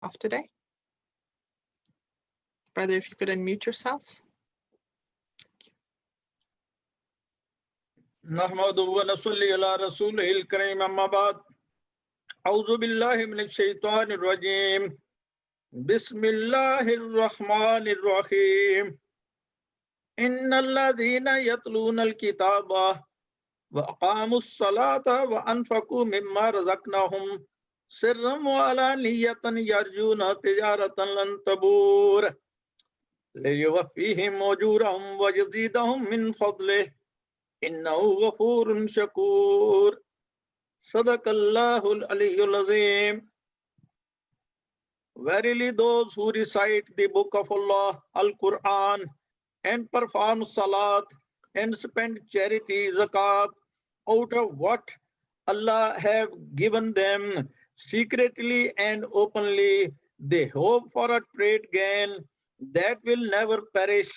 off today? Brother, if you could unmute yourself. नहमदुहु व नसल्ली अला रसूलिहिल करीम अम्मा बाद औज़ु बिल्लाहि मिनश शैतानिर रजीम बिस्मिल्लाहिर रहमानिर रहीम इन्नल्लज़ीना यतलूनल किताबा व अक़ामुस सलाता व अनफ़क़ू मिम्मा रज़क़नाहुम सिर्रन व अलानियतन यरजूना तिजारतन लन तबूर लियुवफ़्फ़ीहिम उजूरहुम व यज़ीदहुम मिन फ़ज़लिहि इन्नहु गफूरुन शकूर सदक़ल्लाहुल अलियुल अज़ीम. Verily those who recite the book of Allah, Al-Quran, and perform salat and spend charity, zakat, out of what Allah have given them secretly and openly, they hope for a great gain that will never perish,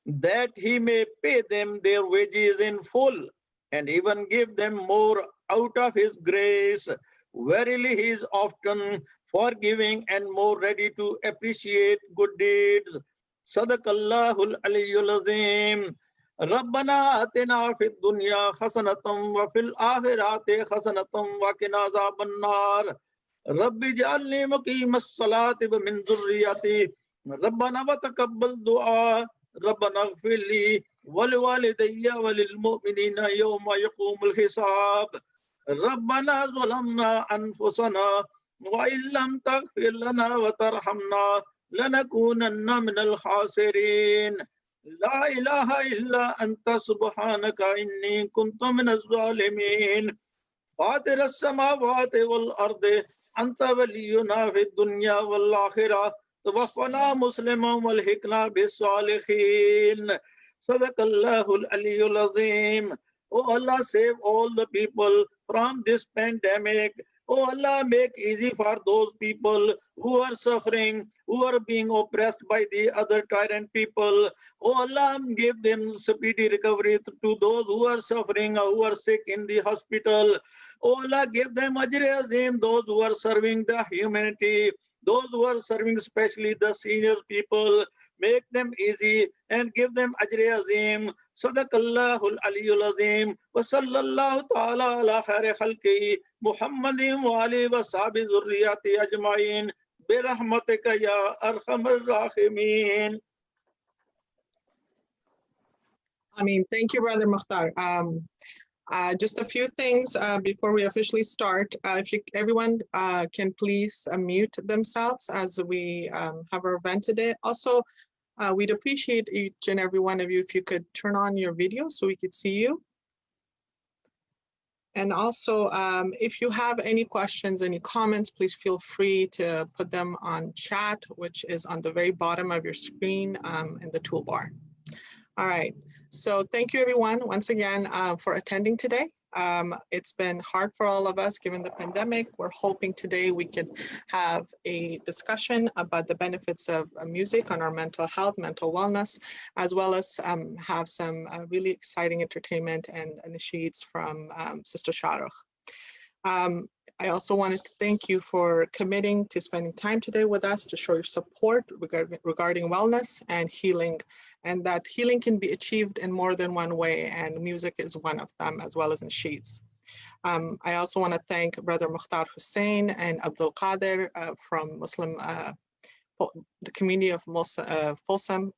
that he may pay them their wages in full and even give them more out of his grace. Verily he is often forgiving and more ready to appreciate good deeds. Sadaqallahul Aliyyul Azim. ربنا آتنا في الدنيا حسنة وفي الآخرة حسنة وقنا عذاب النار رب اجعلني مقيم الصلاة ومن ذريتي ربنا وتقبل دعاء ربنا اغفر لي ولوالدي وللمؤمنين يوم يقوم الحساب ربنا ظلمنا أنفسنا وإن لم تغفر لنا وترحمنا لنكونن من الخاسرين لا إله إلا أنت سبحانك إني كنت من الظالمين فاطر السماوات والأرض أنت ولينا في الدنيا والآخرة توفنا مسلما والحقنا بالصالحين صدق الله العلي العظيم. Oh Allah, save all the people from this pandemic. Oh Allah, make easy for those people who are suffering, who are being oppressed by the other tyrant people. Oh Allah, give them speedy recovery to those who are suffering or who are sick in the hospital. Oh Allah, give them ajr azim, those who are serving the humanity, those who are serving especially the senior people. Make them easy and give them ajr azim. Sadaqallahul Aliyyul Azim. Wa sallallahu ta'ala ala khairi khalqihi Muhammadin wa alihi wa sahbihi zurriyati ajma'in. Birahmatika ya arhamar rahimin. Thank you, Brother Mukhtar. Just a few things before we officially start. If everyone can please mute themselves as we have our event today. Also, we'd appreciate each and every one of you if you could turn on your video so we could see you. And also, if you have any questions, any comments, please feel free to put them on chat, which is on the very bottom of your screen in the toolbar. All right, so thank you everyone once again for attending today. It's been hard for all of us given the pandemic. We're hoping today we could have a discussion about the benefits of music on our mental health, mental wellness, as well as have some really exciting entertainment and nasheeds from Sister Shahrukh. I also wanted to thank you for committing to spending time today with us to show your support regarding wellness and healing, and that healing can be achieved in more than one way, and music is one of them, as well as nasheeds. I also want to thank Brother Mukhtar Hussain and Abdul Qadir from Muslim, the community of Folsom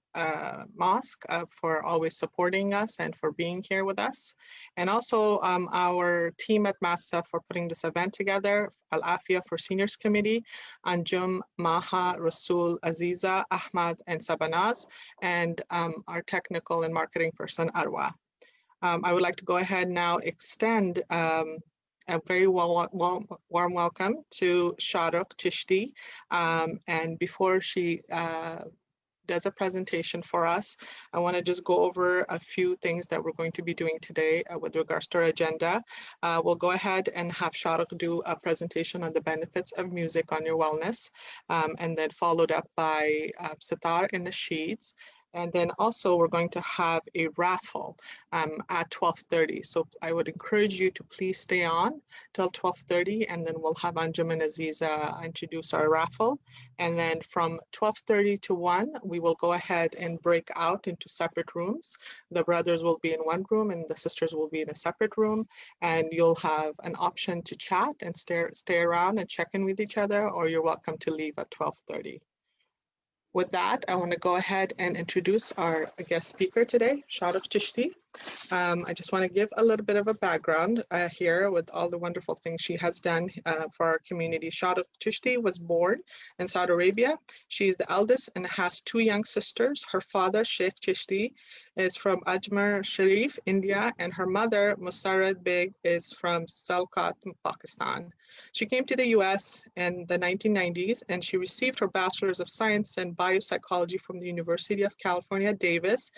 Mosque for always supporting us and for being here with us. And also our team at MAS-SSF for putting this event together, Al-Afia for Seniors Committee, Anjum, Maha, Rasul, Aziza, Ahmad, and Sabanaz, and our technical and marketing person, Arwa. I would like to go ahead now extend a very warm welcome to Shahrukh Chishti. And before she does a presentation for us, I want to just go over a few things that we're going to be doing today with regards to our agenda. We'll go ahead and have Shahrukh do a presentation on the benefits of music on your wellness, and then followed up by Sitar and Nasheeds. And then also we're going to have a raffle at 12:30. So I would encourage you to please stay on till 12:30, and then we'll have Anjum and Aziza introduce our raffle. And then from 12:30 to 1, we will go ahead and break out into separate rooms. The brothers will be in one room and the sisters will be in a separate room. And you'll have an option to chat and stay around and check in with each other, or you're welcome to leave at 12:30. With that, I want to go ahead and introduce our guest speaker today, Sharuk Chishti. I just want to give a little bit of a background here with all the wonderful things she has done for our community. Sharuk Chishti was born in Saudi Arabia. She's the eldest and has 2 young sisters. Her father, Sheikh Chishti, is from Ajmer Sharif, India, and her mother, Musarrad Beg, is from Salkat, Pakistan. She came to the US in the 1990s, and she received her Bachelor's of Science in Biopsychology from the University of California, Davis,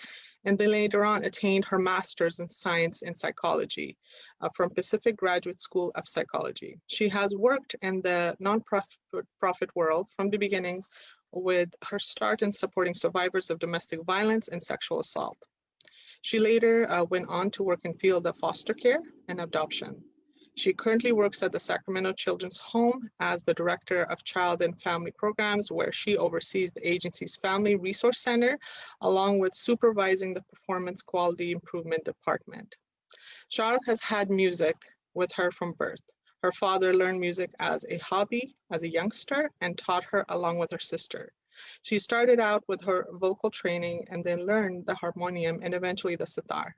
and then later on attained her Master's in Science in Psychology from Pacific Graduate School of Psychology. She has worked in the nonprofit world from the beginning, with her start in supporting survivors of domestic violence and sexual assault. She later went on to work in field of foster care and adoption. She currently works at the Sacramento Children's Home as the Director of Child and Family Programs, where she oversees the agency's Family Resource Center, along with supervising the Performance Quality Improvement Department. Sharuk has had music with her from birth. Her father learned music as a hobby as a youngster and taught her along with her sister. She started out with her vocal training and then learned the harmonium and eventually the sitar.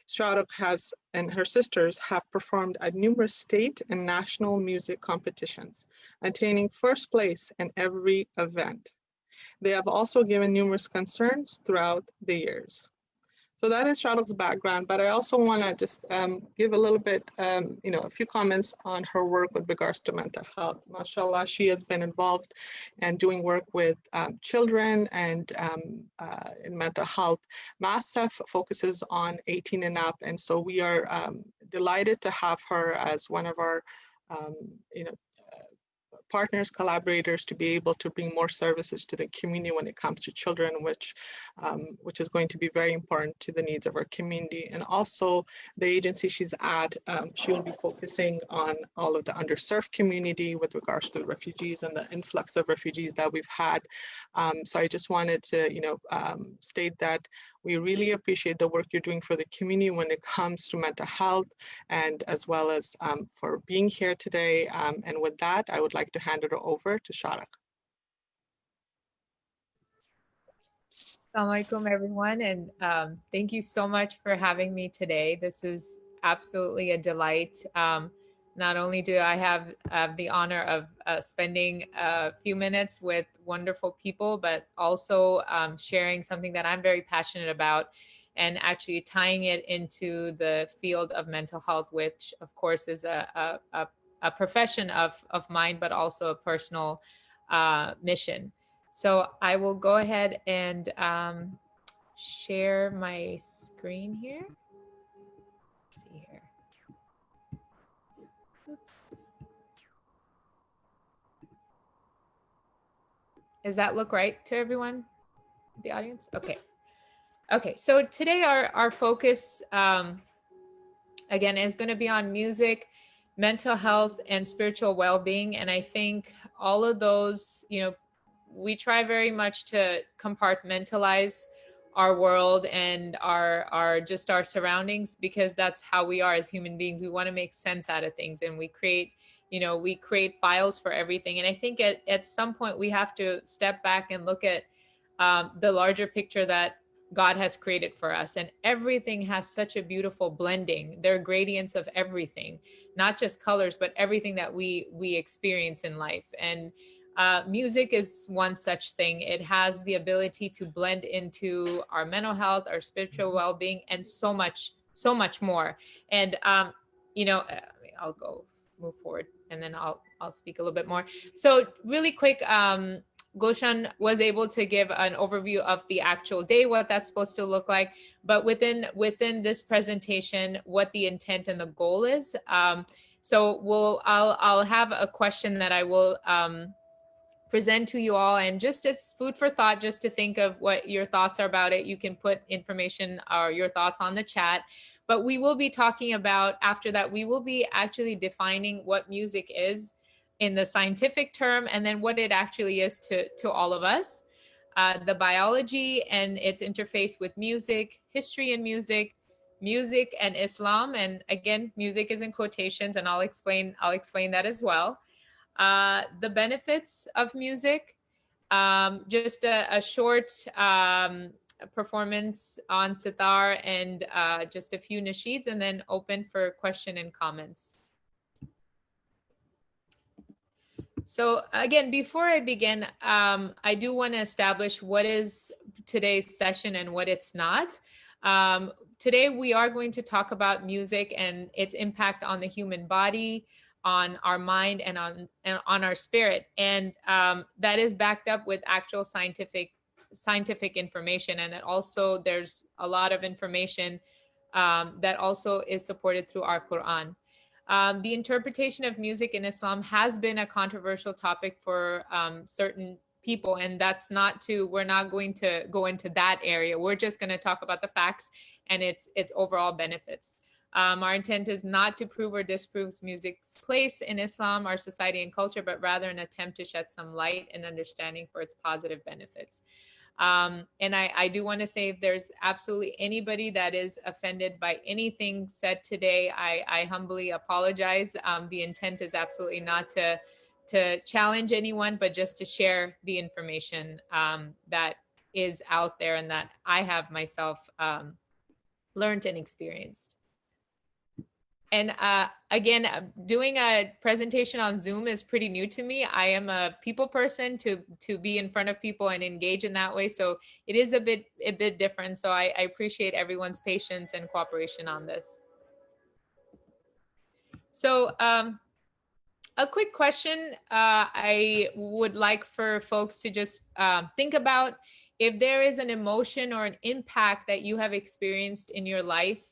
Sharuk and her sisters have performed at numerous state and national music competitions, attaining first place in every event. They have also given numerous concerts throughout the years. So that is Sharuk's background, but I also want to just give a little bit, a few comments on her work with regards to mental health. MashaAllah, she has been involved in doing work with children and in mental health. MAS-SSF focuses on 18 and up, and so we are delighted to have her as one of our, partners, collaborators, to be able to bring more services to the community when it comes to children, which is going to be very important to the needs of our community. And also the agency she's at, she will be focusing on all of the underserved community with regards to the refugees and the influx of refugees that we've had. So I just wanted to, state that we really appreciate the work you're doing for the community when it comes to mental health, and as well as for being here today. And with that, I would like to hand it over to Sharuk. Assalamu alaikum, everyone, and thank you so much for having me today. This is absolutely a delight. Not only do I have the honor of spending a few minutes with wonderful people, but also sharing something that I'm very passionate about, and actually tying it into the field of mental health, which of course is a profession of mine, but also a personal mission. So I will go ahead and share my screen here. Let's see here. Oops. Does that look right to everyone, the audience? Okay. Okay, so today our focus, again, is going to be on music, mental health, and spiritual well-being. And I think all of those, we try very much to compartmentalize our world and our surroundings, because that's how we are as human beings. We want to make sense out of things, and we create files for everything. And I think at some point we have to step back and look at the larger picture that God has created for us, and everything has such a beautiful blending. There are gradients of everything, not just colors, but everything that we experience in life. And music is one such thing. It has the ability to blend into our mental health, our spiritual well-being, and so much more. And I'll move forward, and then I'll speak a little bit more. So really quick, Gulshan was able to give an overview of the actual day, what that's supposed to look like, but within this presentation, what the intent and the goal is. So I'll have a question that I will present to you all, and just it's food for thought, just to think of what your thoughts are about it. You can put information or your thoughts on the chat, but we will be talking about, after that, we will be actually defining what music is in the scientific term, and then what it actually is to all of us, the biology and its interface with music, history and music and Islam. And again, music is in quotations, and I'll explain that as well. The benefits of music, just a short performance on Sitar, and just a few Nasheeds, and then open for question and comments. So again, before I begin, I do want to establish what is today's session and what it's not. Today, we are going to talk about music and its impact on the human body, on our mind, and on our spirit. And that is backed up with actual scientific information. And it also, there's a lot of information that also is supported through our Quran. The interpretation of music in Islam has been a controversial topic for certain people, and we're not going to go into that area. We're just going to talk about the facts and its overall benefits. Our intent is not to prove or disprove music's place in Islam, our society and culture, but rather an attempt to shed some light and understanding for its positive benefits. And I do want to say, if there's absolutely anybody that is offended by anything said today, I humbly apologize. The intent is absolutely not to challenge anyone, but just to share the information that is out there and that I have myself learned and experienced. And again, doing a presentation on Zoom is pretty new to me. I am a people person, to be in front of people and engage in that way. So it is a bit different. So I appreciate everyone's patience and cooperation on this. So a quick question I would like for folks to just think about: if there is an emotion or an impact that you have experienced in your life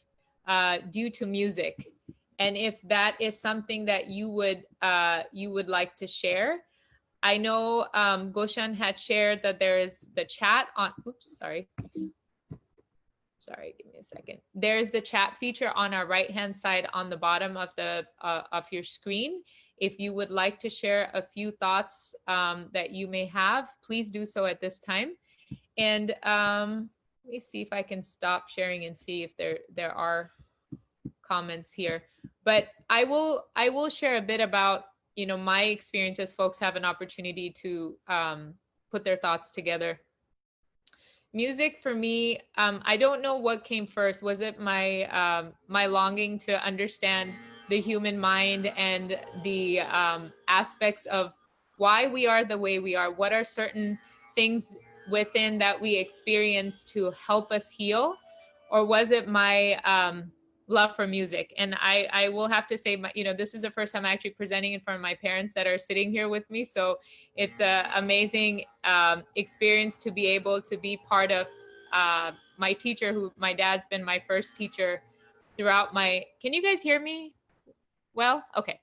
due to music, and if that is something that you would like to share. I know Goshan had shared that there is the chat on, oops, sorry, give me a second. There's the chat feature on our right-hand side on the bottom of the of your screen. If you would like to share a few thoughts that you may have, please do so at this time. And let me see if I can stop sharing and see if there are comments here. But I will share a bit about, my experiences. Folks have an opportunity to put their thoughts together. Music for me, I don't know what came first. Was it my my longing to understand the human mind and the aspects of why we are the way we are? What are certain things within that we experience to help us heal? Or was it my love for music? And I will have to say, this is the first time I'm actually presenting in front of my parents that are sitting here with me. So it's an amazing experience to be able to be part of my teacher, who my dad's been my first teacher throughout my, can you guys hear me well? Okay.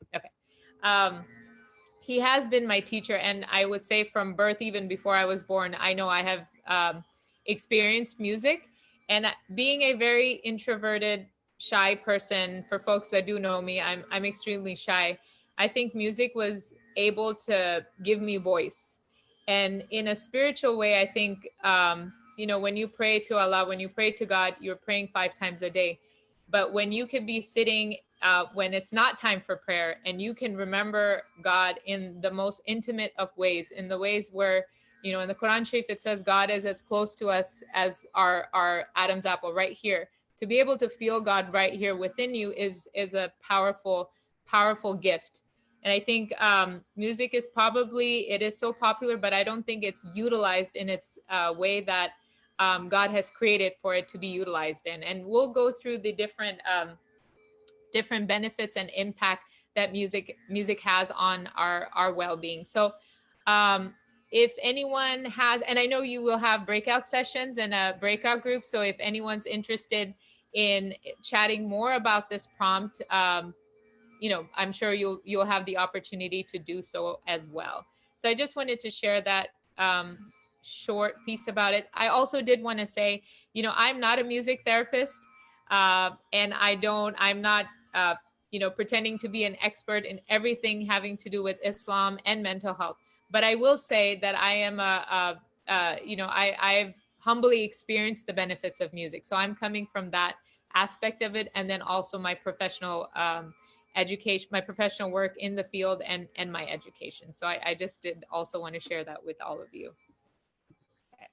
He has been my teacher, and I would say from birth, even before I was born, I know I have experienced music. And being a very introverted, shy person, for folks that do know me, I'm extremely shy. I think music was able to give me voice. And in a spiritual way, I think, when you pray to Allah, when you pray to God, you're praying 5 times a day. But when you can be sitting when it's not time for prayer, and you can remember God in the most intimate of ways, in the ways where, in the Quran Sharif, it says God is as close to us as our Adam's apple right here. To be able to feel God right here within you is a powerful gift. And I think music is it is so popular, but I don't think it's utilized in its way that God has created for it to be utilized in. And we'll go through the different benefits and impact that music has on our well-being. So if anyone has, and I know you will have breakout sessions and a breakout group. So if anyone's interested in chatting more about this prompt, I'm sure you'll have the opportunity to do so as well. So I just wanted to share that short piece about it. I also did want to say, you know, I'm not a music therapist, and I'm not, you know, pretending to be an expert in everything having to do with Islam and mental health. But I will say that I am you know, I've humbly experienced the benefits of music. So I'm coming from that aspect of it, and then also my professional education, my professional work in the field, and my education. So I just did also want to share that with all of you. Okay,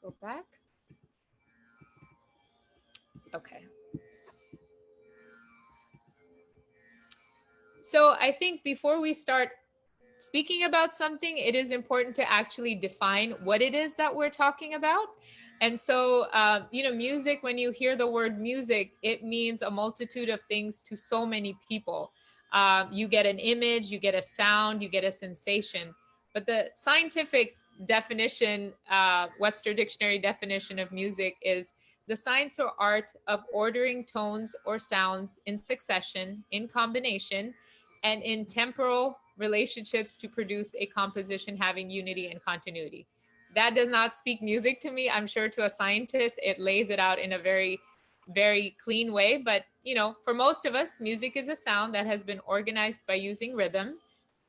go back. Okay. So I think before we start speaking about something, it is important to actually define what it is that we're talking about. And so, you know, music, when you hear the word music, it means a multitude of things to so many people. You get an image, you get a sound, you get a sensation. But the scientific definition, Webster Dictionary definition of music is the science or art of ordering tones or sounds in succession, in combination, and in temporal relationships to produce a composition having unity and continuity. That does not speak music to me. I'm sure to a scientist, it lays it out in a very, very clean way. But, you know, for most of us, music is a sound that has been organized by using rhythm.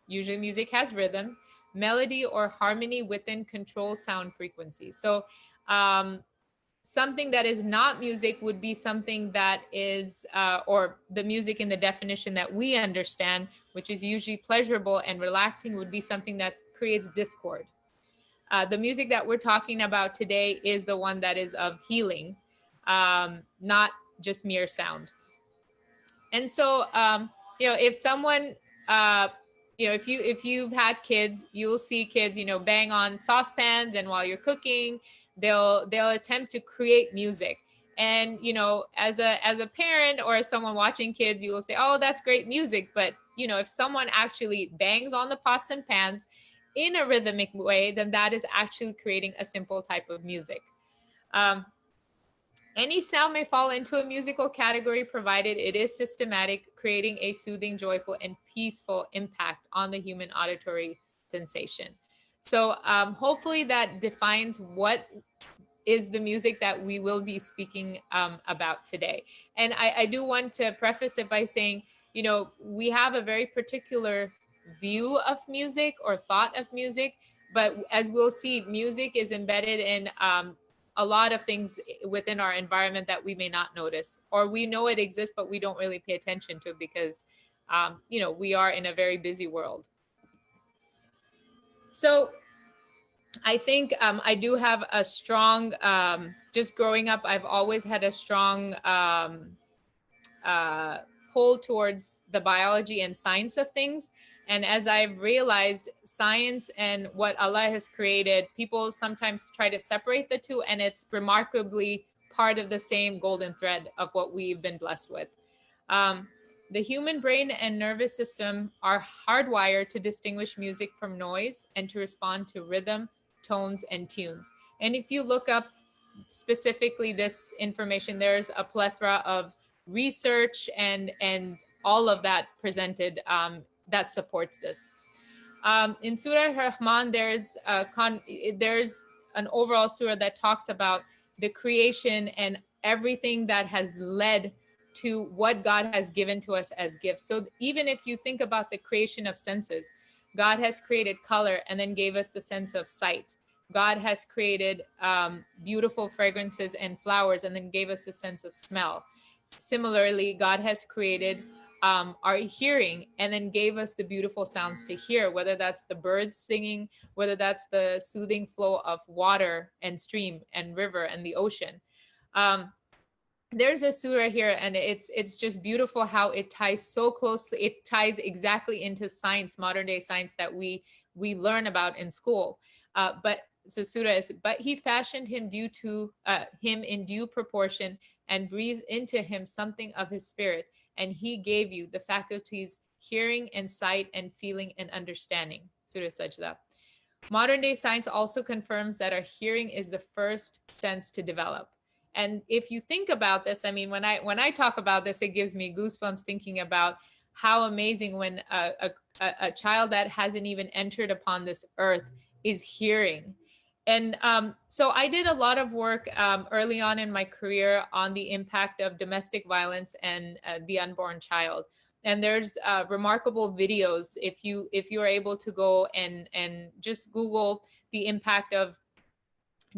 Usually music has rhythm, melody, or harmony within controlled sound frequencies. So something that is not music would be something that is, or the music in the definition that we understand, which is usually pleasurable and relaxing, would be something that creates discord. The music that we're talking about today is the one that is of healing, not just mere sound. And so, you know, if someone, you know, if you've had kids, you'll see kids, you know, bang on saucepans, and while you're cooking, they'll attempt to create music. And, you know, as a parent or as someone watching kids, you will say, oh, that's great music. But, you know, if someone actually bangs on the pots and pans in a rhythmic way, then that is actually creating a simple type of music. Any sound may fall into a musical category provided it is systematic, creating a soothing, joyful, and peaceful impact on the human auditory sensation. So hopefully that defines what is the music that we will be speaking about today. And I do want to preface it by saying, you know, we have a very particular view of music or thought of music, but as we'll see, music is embedded in a lot of things within our environment that we may not notice, or we know it exists, but we don't really pay attention to it because, you know, we are in a very busy world. So I think I do have a strong, just growing up, I've always had a strong pull towards the biology and science of things. And as I've realized, science and what Allah has created, people sometimes try to separate the two, and it's remarkably part of the same golden thread of what we've been blessed with. The human brain and nervous system are hardwired to distinguish music from noise and to respond to rhythm, tones, and tunes. And if you look up specifically this information, there's a plethora of research and all of that presented that supports this. In Surah Rahman, there's an overall surah that talks about the creation and everything that has led to what God has given to us as gifts. So even if you think about the creation of senses, God has created color and then gave us the sense of sight. God has created beautiful fragrances and flowers and then gave us a sense of smell. Similarly, God has created our hearing and then gave us the beautiful sounds to hear, whether that's the birds singing, whether that's the soothing flow of water and stream and river and the ocean. There's a surah here, and it's just beautiful how it ties so closely. It ties exactly into science, modern day science that we learn about in school. But the surah is, but he fashioned him him in due proportion and breathed into him something of his spirit. And he gave you the faculties, hearing and sight and feeling and understanding. Surah Sajda. Modern day science also confirms that our hearing is the first sense to develop. And if you think about this, I mean, when I talk about this, it gives me goosebumps thinking about how amazing when a child that hasn't even entered upon this earth is hearing. And so I did a lot of work early on in my career on the impact of domestic violence and the unborn child. And there's remarkable videos if you are able to go and just Google the impact of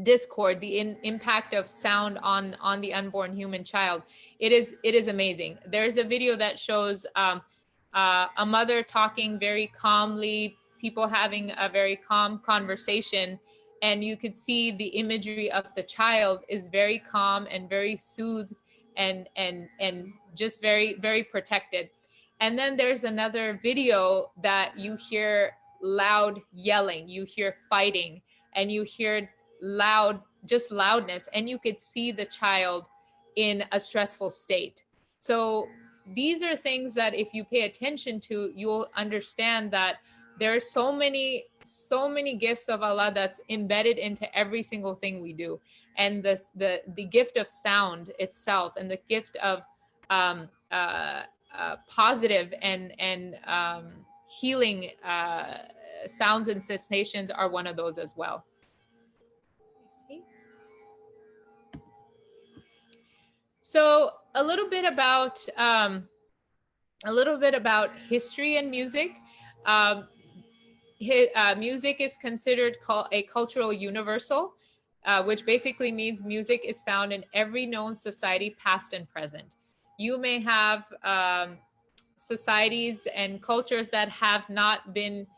discord, the impact of sound on the unborn human child. It is amazing. There's a video that shows a mother talking very calmly, people having a very calm conversation, and you could see the imagery of the child is very calm and very soothed and just very, very protected. And then there's another video that you hear loud yelling, you hear fighting, and you hear just loudness, and you could see the child in a stressful state. So these are things that if you pay attention to, you'll understand that there are so many gifts of Allah that's embedded into every single thing we do. And the gift of sound itself, and the gift of positive and healing sounds and sensations are one of those as well. So a little bit about history and music. Music is considered a cultural universal, which basically means music is found in every known society, past and present. You may have societies and cultures that have not been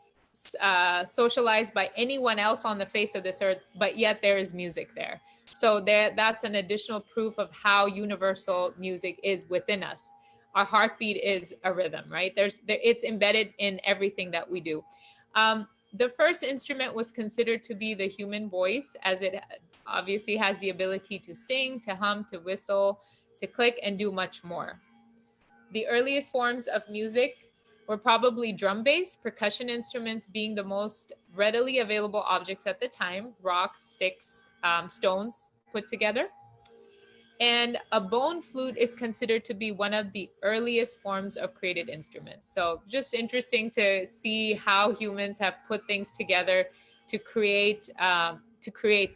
socialized by anyone else on the face of this earth, but yet there is music there. So that's an additional proof of how universal music is within us. Our heartbeat is a rhythm, right? It's embedded in everything that we do. The first instrument was considered to be the human voice, as it obviously has the ability to sing, to hum, to whistle, to click, and do much more. The earliest forms of music were probably drum-based, percussion instruments being the most readily available objects at the time, rocks, sticks, stones put together. And a bone flute is considered to be one of the earliest forms of created instruments. So just interesting to see how humans have put things together to create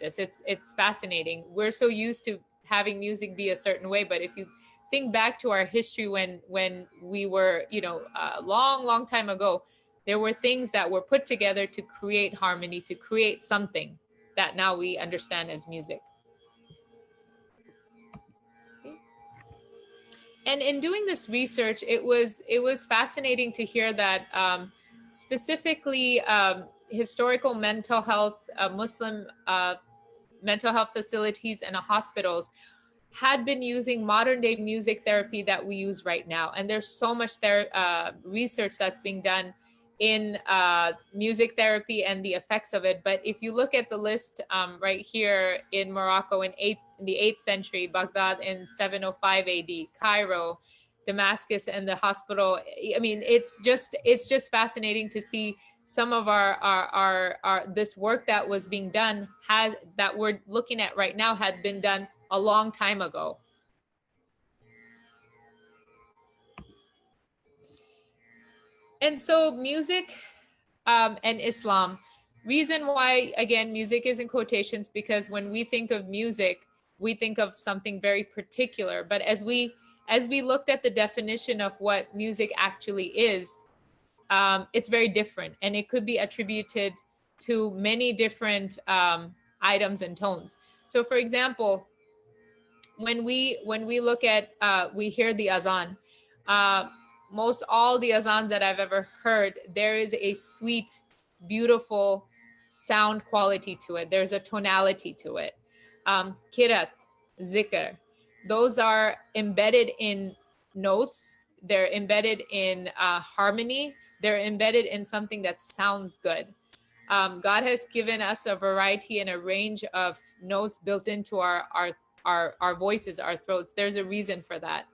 this. It's fascinating. We're so used to having music be a certain way, but if you think back to our history when we were, a long time ago, there were things that were put together to create harmony, to create something that now we understand as music. And in doing this research, it was fascinating to hear that specifically historical mental health, Muslim mental health facilities and hospitals had been using modern day music therapy that we use right now. And there's so much research that's being done in music therapy and the effects of it. But if you look at the list right here in Morocco in the 8th century, Baghdad in 705 AD, Cairo, Damascus, and the hospital. I mean, it's just fascinating to see some of our this work that was being done that we're looking at right now had been done a long time ago. And so music and Islam, reason why, again, music is in quotations, because when we think of music, we think of something very particular. But as we looked at the definition of what music actually is, it's very different, and it could be attributed to many different items and tones. So for example, when we look at, we hear the azan, most all the azans that I've ever heard, there is a sweet, beautiful sound quality to it. There's a tonality to it. Kirat, zikr, those are embedded in notes. They're embedded in harmony. They're embedded in something that sounds good. God has given us a variety and a range of notes built into our voices, our throats. There's a reason for that.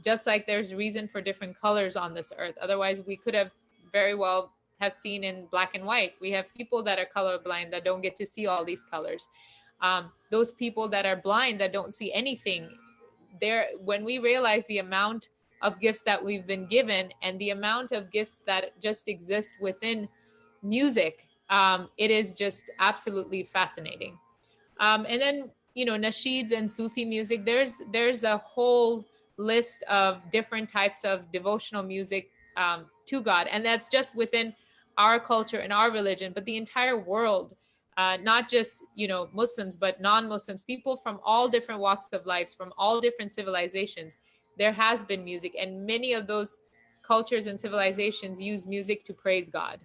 Just like there's a reason for different colors on this earth. Otherwise, we could have very well have seen in black and white. We have people that are colorblind that don't get to see all these colors. Those people that are blind that don't see anything, when we realize the amount of gifts that we've been given and the amount of gifts that just exist within music, it is just absolutely fascinating. And then, you know, nasheeds and Sufi music, there's a whole list of different types of devotional music to God. And that's just within our culture and our religion, but the entire world, not just, you know, Muslims, but non-Muslims, people from all different walks of life, from all different civilizations, there has been music. And many of those cultures and civilizations use music to praise God.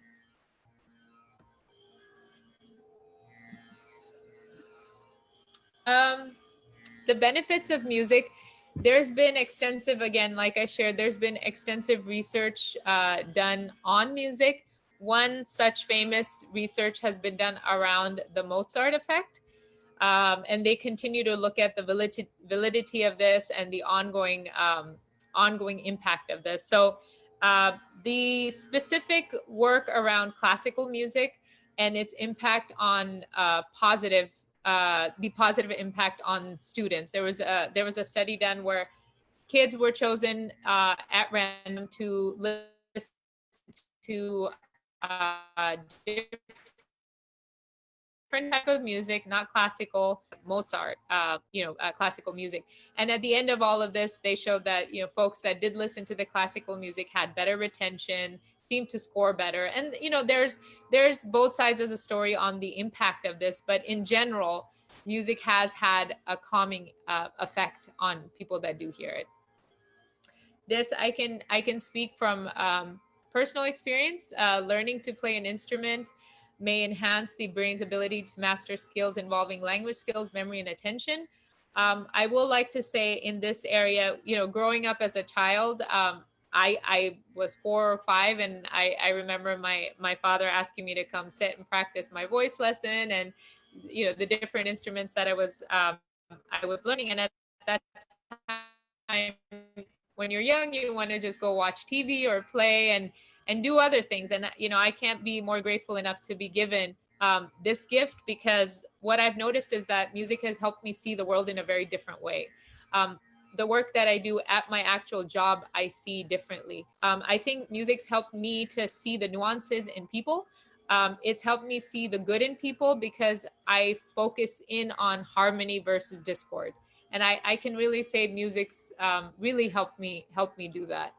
The benefits of music, there's been extensive, again, like I shared, there's been extensive research done on music. One such famous research has been done around the Mozart effect. And they continue to look at the validity of this and the ongoing impact of this. So the specific work around classical music and its impact on the positive impact on students. There was a study done where kids were chosen at random to listen to different type of music, not classical, Mozart, classical music. And at the end of all of this, they showed that, you know, folks that did listen to the classical music had better retention, seemed to score better. And, you know, there's both sides of the story on the impact of this, but in general, music has had a calming effect on people that do hear it. This I can speak from personal experience. Learning to play an instrument may enhance the brain's ability to master skills involving language skills, memory, and attention. I will like to say in this area, you know, growing up as a child, I was 4 or 5, and I remember my father asking me to come sit and practice my voice lesson, and, you know, the different instruments that I was learning. And at that time, when you're young, you want to just go watch TV or play and do other things. And, you know, I can't be more grateful enough to be given this gift, because what I've noticed is that music has helped me see the world in a very different way. The work that I do at my actual job, I see differently. I think music's helped me to see the nuances in people. It's helped me see the good in people, because I focus in on harmony versus discord. And I can really say music's really helped me do that.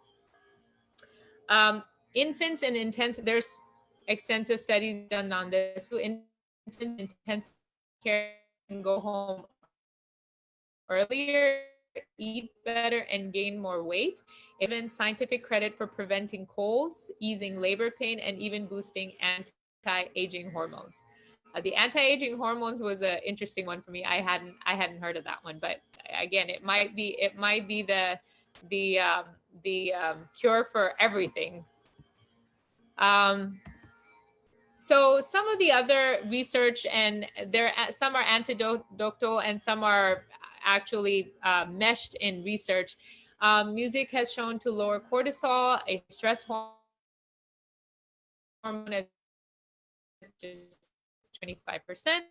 Infants and there's extensive studies done on this. So infants in intensive care can go home earlier, eat better, and gain more weight. Even scientific credit for preventing colds, easing labor pain, and even boosting anti-aging hormones. The anti-aging hormones was an interesting one for me. I hadn't heard of that one, but again, it might be the cure for everything. So some of the other research, and some are anecdotal and some are actually meshed in research. Music has shown to lower cortisol, a stress hormone, as 25%.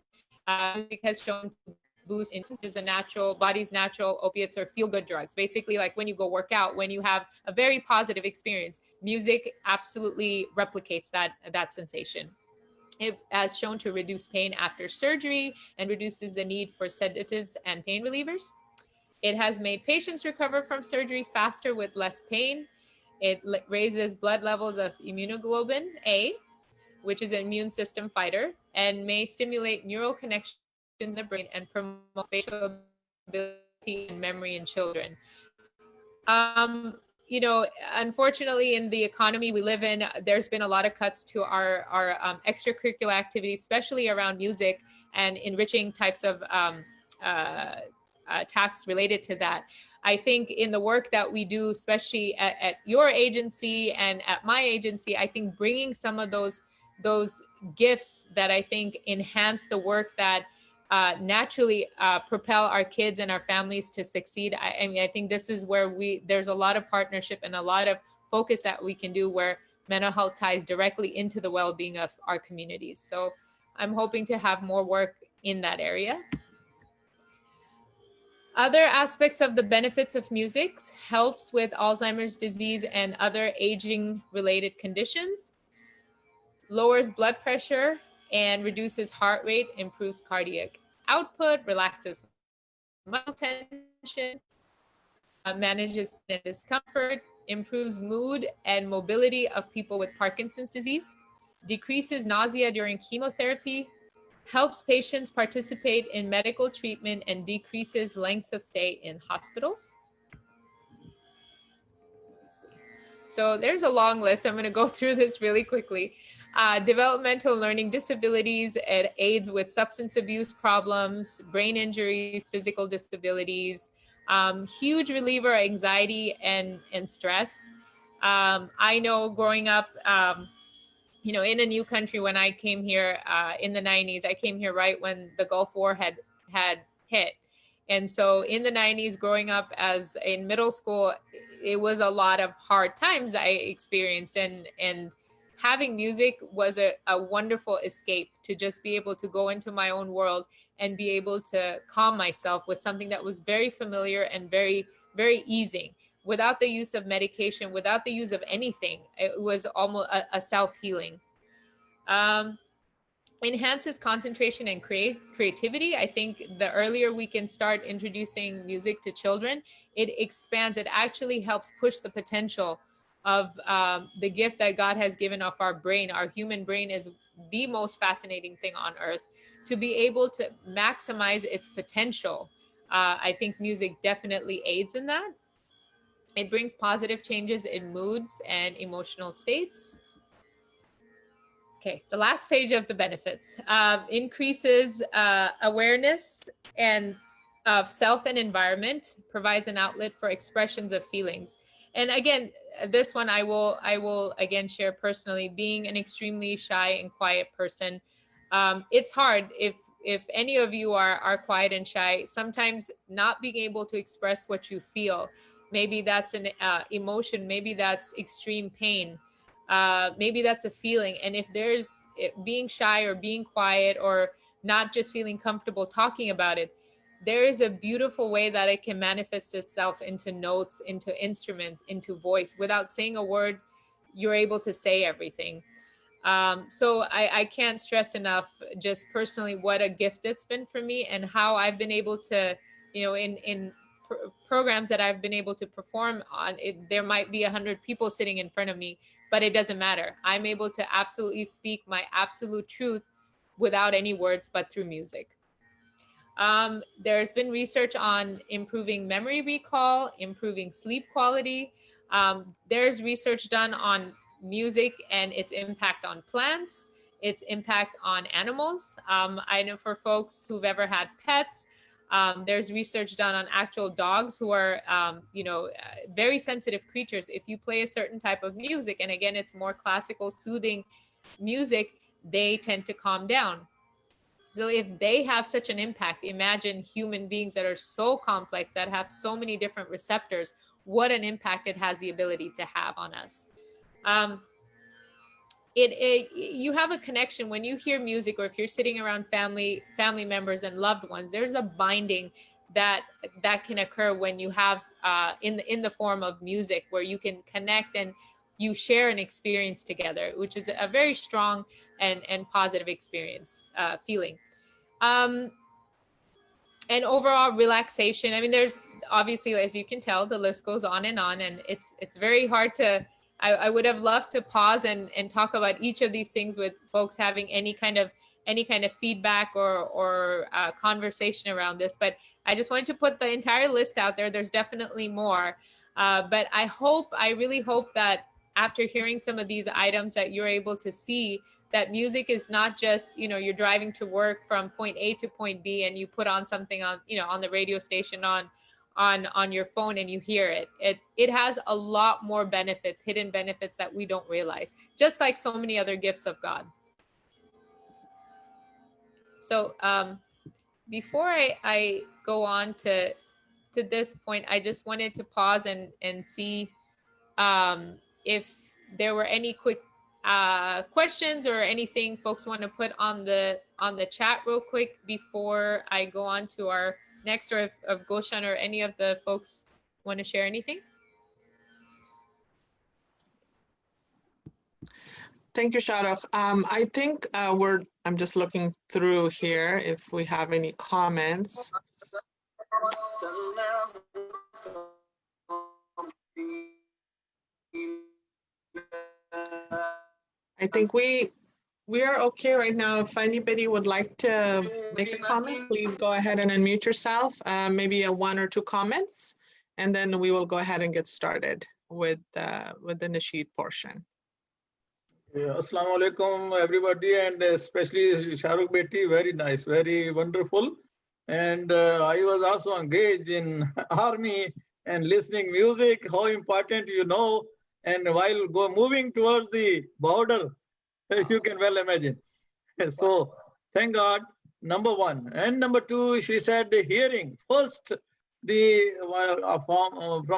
Music has shown to boost instances of body's natural opiates or feel-good drugs. Basically, like when you go work out, when you have a very positive experience, music absolutely replicates that sensation. It has shown to reduce pain after surgery and reduces the need for sedatives and pain relievers. It has made patients recover from surgery faster with less pain. It raises blood levels of immunoglobulin A, which is an immune system fighter, and may stimulate neural connections in the brain and promote spatial ability and memory in children. You know, unfortunately, in the economy we live in, there's been a lot of cuts to our extracurricular activities, especially around music and enriching types of tasks related to that. I think in the work that we do, especially at your agency and at my agency, I think bringing some of those gifts that I think enhance the work that naturally propel our kids and our families to succeed. I mean, I think this is where there's a lot of partnership and a lot of focus that we can do, where mental health ties directly into the well-being of our communities. So I'm hoping to have more work in that area. Other aspects of the benefits of music: helps with Alzheimer's disease and other aging related conditions, lowers blood pressure and reduces heart rate, improves cardiac output, relaxes muscle tension, manages pain and discomfort, improves mood and mobility of people with Parkinson's disease, decreases nausea during chemotherapy, helps patients participate in medical treatment, and decreases lengths of stay in hospitals. So there's a long list. I'm going to go through this really quickly. Developmental learning disabilities, it aids with substance abuse problems, brain injuries, physical disabilities, huge reliever anxiety and stress. I know growing up, you know, in a new country, when I came here in the 90s, I came here right when the Gulf War had hit. And so in the 90s, growing up as in middle school, it was a lot of hard times I experienced, and having music was a wonderful escape to just be able to go into my own world and be able to calm myself with something that was very familiar and very, very easing, without the use of medication, without the use of anything. It was almost a self-healing. Enhances concentration and creativity. I think the earlier we can start introducing music to children, it expands, it actually helps push the potential of the gift that God has given of our brain. Our human brain is the most fascinating thing on earth. To be able to maximize its potential, I think music definitely aids in that. It brings positive changes in moods and emotional states. Okay, the last page of the benefits. Increases awareness and of self and environment, provides an outlet for expressions of feelings. And again, this one I will again share personally. Being an extremely shy and quiet person, it's hard if any of you are quiet and shy. Sometimes not being able to express what you feel, maybe that's an emotion, maybe that's extreme pain, maybe that's a feeling. And if there's being shy or being quiet or not just feeling comfortable talking about it, there is a beautiful way that it can manifest itself into notes, into instruments, into voice. Without saying a word, you're able to say everything. So I can't stress enough just personally what a gift it's been for me, and how I've been able to, you know, in programs that I've been able to perform on it, there might be 100 people sitting in front of me, but it doesn't matter. I'm able to absolutely speak my absolute truth without any words, but through music. There's been research on improving memory recall, improving sleep quality. There's research done on music and its impact on plants, its impact on animals. I know for folks who've ever had pets, there's research done on actual dogs who are, you know, very sensitive creatures. If you play a certain type of music, and again, it's more classical, soothing music, they tend to calm down. So if they have such an impact, imagine human beings that are so complex, that have so many different receptors, what an impact it has the ability to have on us. You have a connection when you hear music, or if you're sitting around family members and loved ones, there's a binding that can occur when you have in the form of music, where you can connect and you share an experience together, which is a very strong and positive experience feeling. And overall relaxation. I mean, there's obviously, as you can tell, the list goes on, and it's very hard to, I would have loved to pause and talk about each of these things with folks having any kind of feedback or conversation around this. But I just wanted to put the entire list out there. There's definitely more. But I really hope that after hearing some of these items, that you're able to see that music is not just, you know, you're driving to work from point A to point B and you put on something on, you know, on the radio station, on your phone, and you hear it. It has a lot more benefits, hidden benefits that we don't realize, just like so many other gifts of God. So before I go on to this point, I just wanted to pause and see if there were any quick questions or anything folks want to put on the chat real quick before I go on to our next, or if Gulshan or any of the folks want to share anything. Thank you, Shahrukh. I think I'm just looking through here if we have any comments. I think we are okay right now. If anybody would like to make a comment, please go ahead and unmute yourself. Maybe 1 or 2 comments, and then we will go ahead and get started with the Nasheed portion. Yeah, Assalamu alaikum, everybody, and especially Shahrukh Beti, very nice, very wonderful. And I was also engaged in army and listening music, how important you know, and while moving towards the border, you can well imagine. So thank God, number 1. And number 2, she said hearing. First, from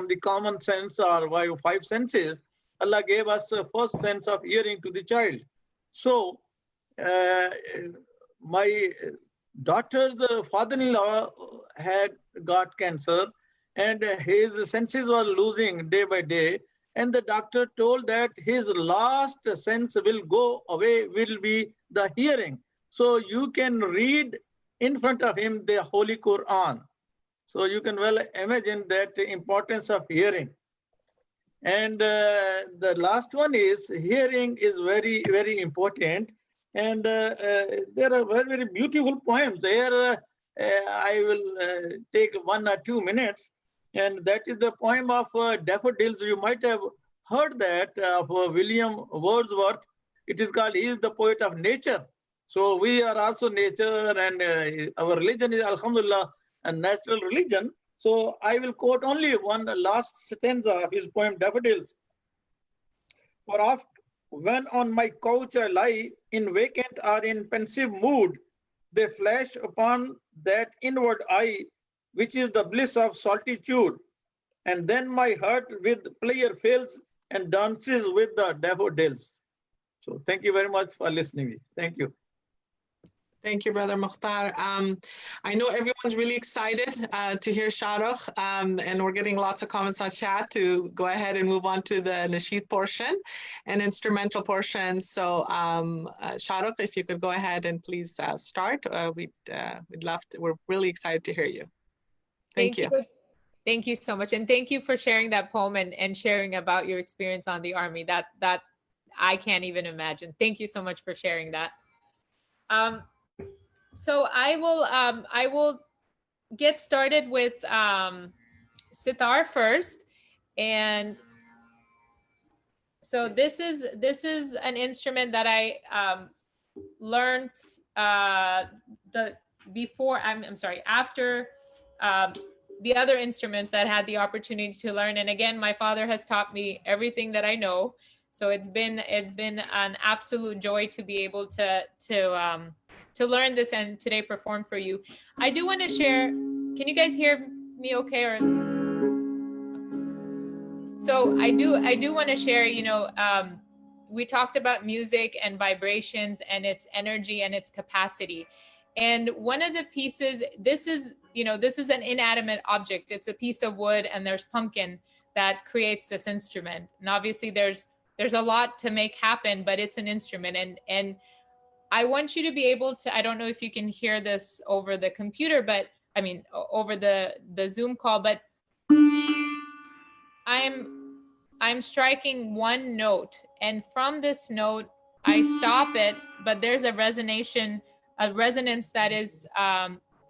the common sense or 5 senses, Allah gave us a first sense of hearing to the child. So my daughter's father-in-law had got cancer, and his senses were losing day by day. And the doctor told that his last sense will go away, will be the hearing. So you can read in front of him the Holy Quran. So you can well imagine that the importance of hearing. And the last one is hearing is very, very important. And there are very, very beautiful poems. There I will take 1 or 2 minutes. And that is the poem of Daffodils. You might have heard that of William Wordsworth. It is called, he is the poet of nature. So we are also nature, and our religion is, alhamdulillah, a natural religion. So I will quote only one last stanza of his poem, Daffodils. For oft, when on my couch I lie, in vacant or in pensive mood, they flash upon that inward eye, which is the bliss of solitude. And then my heart with pleasure fails and dances with the daffodils. So thank you very much for listening. Thank you. Thank you, Brother Mukhtar. I know everyone's really excited to hear Shahrukh, and we're getting lots of comments on chat to go ahead and move on to the Nasheed portion and instrumental portion. So Shahrukh, if you could go ahead and please start, we'd love to, we're really excited to hear you. Thank you. Thank you so much. And thank you for sharing that poem and sharing about your experience on the army. That I can't even imagine. Thank you so much for sharing that. So I will get started with Sitar first. And so this is an instrument that I learned after the other instruments that I had the opportunity to learn. And again, my father has taught me everything that I know. So it's been an absolute joy to be able to learn this and today perform for you. I do want to share. Can you guys hear me okay? Or so I do want to share. You know, we talked about music and vibrations and its energy and its capacity. And one of the pieces, this is an inanimate object. It's a piece of wood, and there's pumpkin that creates this instrument. And obviously there's a lot to make happen, but it's an instrument. And I want you to be able to, I don't know if you can hear this over the computer, but I mean, over the Zoom call, but I'm striking one note, and from this note, I stop it, but there's a resonance that is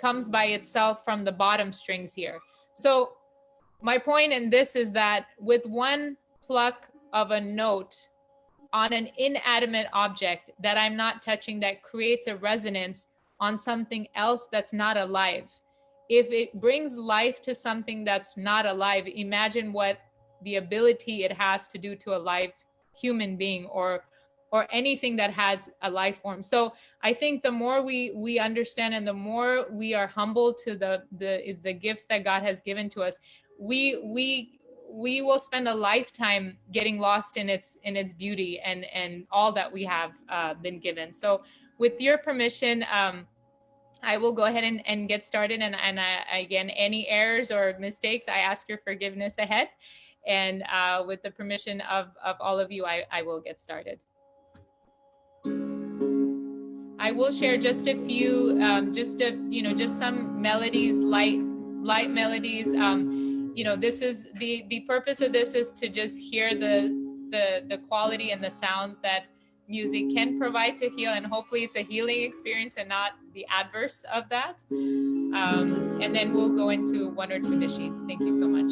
comes by itself from the bottom strings here. So my point in this is that with one pluck of a note on an inanimate object that I'm not touching, that creates a resonance on something else that's not alive. If it brings life to something that's not alive, imagine what the ability it has to do to a live human being or anything that has a life form. So I think the more we understand and the more we are humble to the gifts that God has given to us, we will spend a lifetime getting lost in its beauty and all that we have been given. So with your permission, I will go ahead and get started. And again, any errors or mistakes, I ask your forgiveness ahead. And with the permission of all of you, I will get started. I will share just a few, just some melodies, light melodies. This is the purpose of this is to just hear the quality and the sounds that music can provide to heal, and hopefully it's a healing experience and not the adverse of that. And then we'll go into one or two nasheeds. Thank you so much.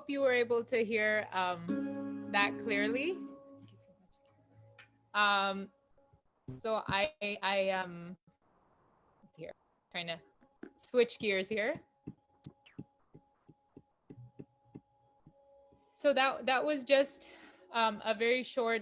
you were able to hear that clearly. So here, trying to switch gears here. So that was just a very short,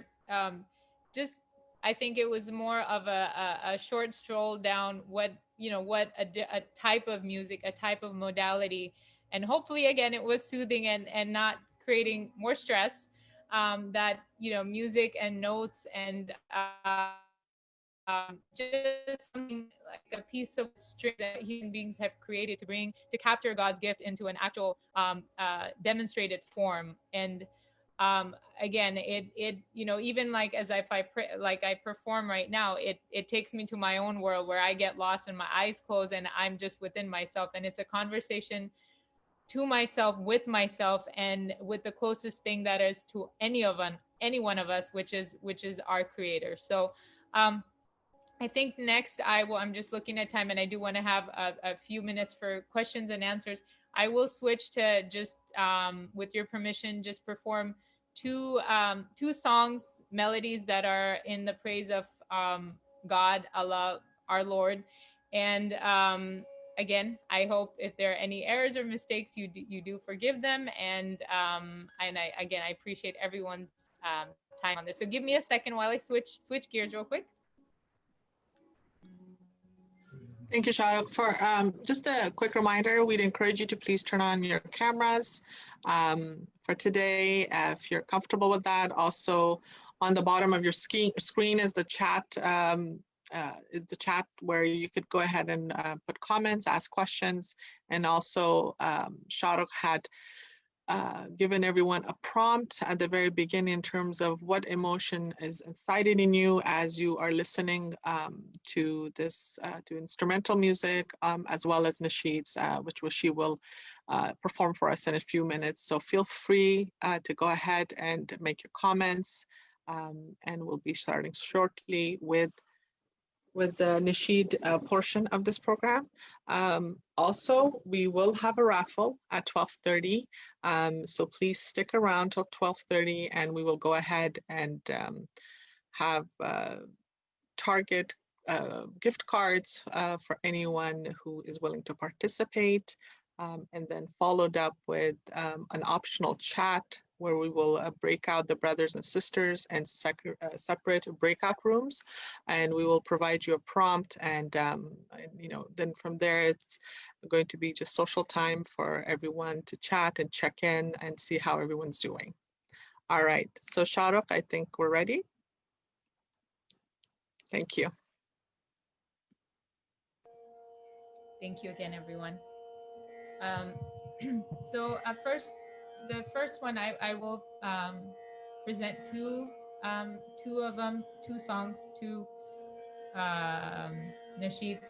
just I think it was more of a short stroll down what a type of music, a type of modality, and hopefully again it was soothing and not creating more stress. That music and notes and just something like a piece of string that human beings have created to capture God's gift into an actual demonstrated form. And again, it even like as if I perform right now, it takes me to my own world where I get lost and my eyes close and I'm just within myself, and it's a conversation to myself, with myself, and with the closest thing that is to any one of us, which is our Creator. So I think next I'm just looking at time and I do want to have a few minutes for questions and answers. I will switch to just, with your permission, just perform two songs, melodies that are in the praise of God, Allah, our Lord. And again, I hope if there are any errors or mistakes, you do forgive them. And I appreciate everyone's time on this. So give me a second while I switch gears real quick. Thank you, Shahrukh. For just a quick reminder, we'd encourage you to please turn on your cameras for today, if you're comfortable with that. Also, on the bottom of your screen is the chat. Where you could go ahead and put comments, ask questions, and also Shahrukh had given everyone a prompt at the very beginning in terms of what emotion is incited in you as you are listening to this to instrumental music, as well as Nasheeds, which she will perform for us in a few minutes. So feel free to go ahead and make your comments, and we'll be starting shortly with the Nasheed portion of this program. Also, we will have a raffle at 12:30. So please stick around till 12:30 and we will go ahead and have target gift cards for anyone who is willing to participate. And then followed up with an optional chat where we will break out the brothers and sisters and separate breakout rooms, and we will provide you a prompt, and then from there it's going to be just social time for everyone to chat and check in and see how everyone's doing. All right, so Shahrukh, I think we're ready. Thank you. Thank you again, everyone. So the first one I will present two songs, two nasheeds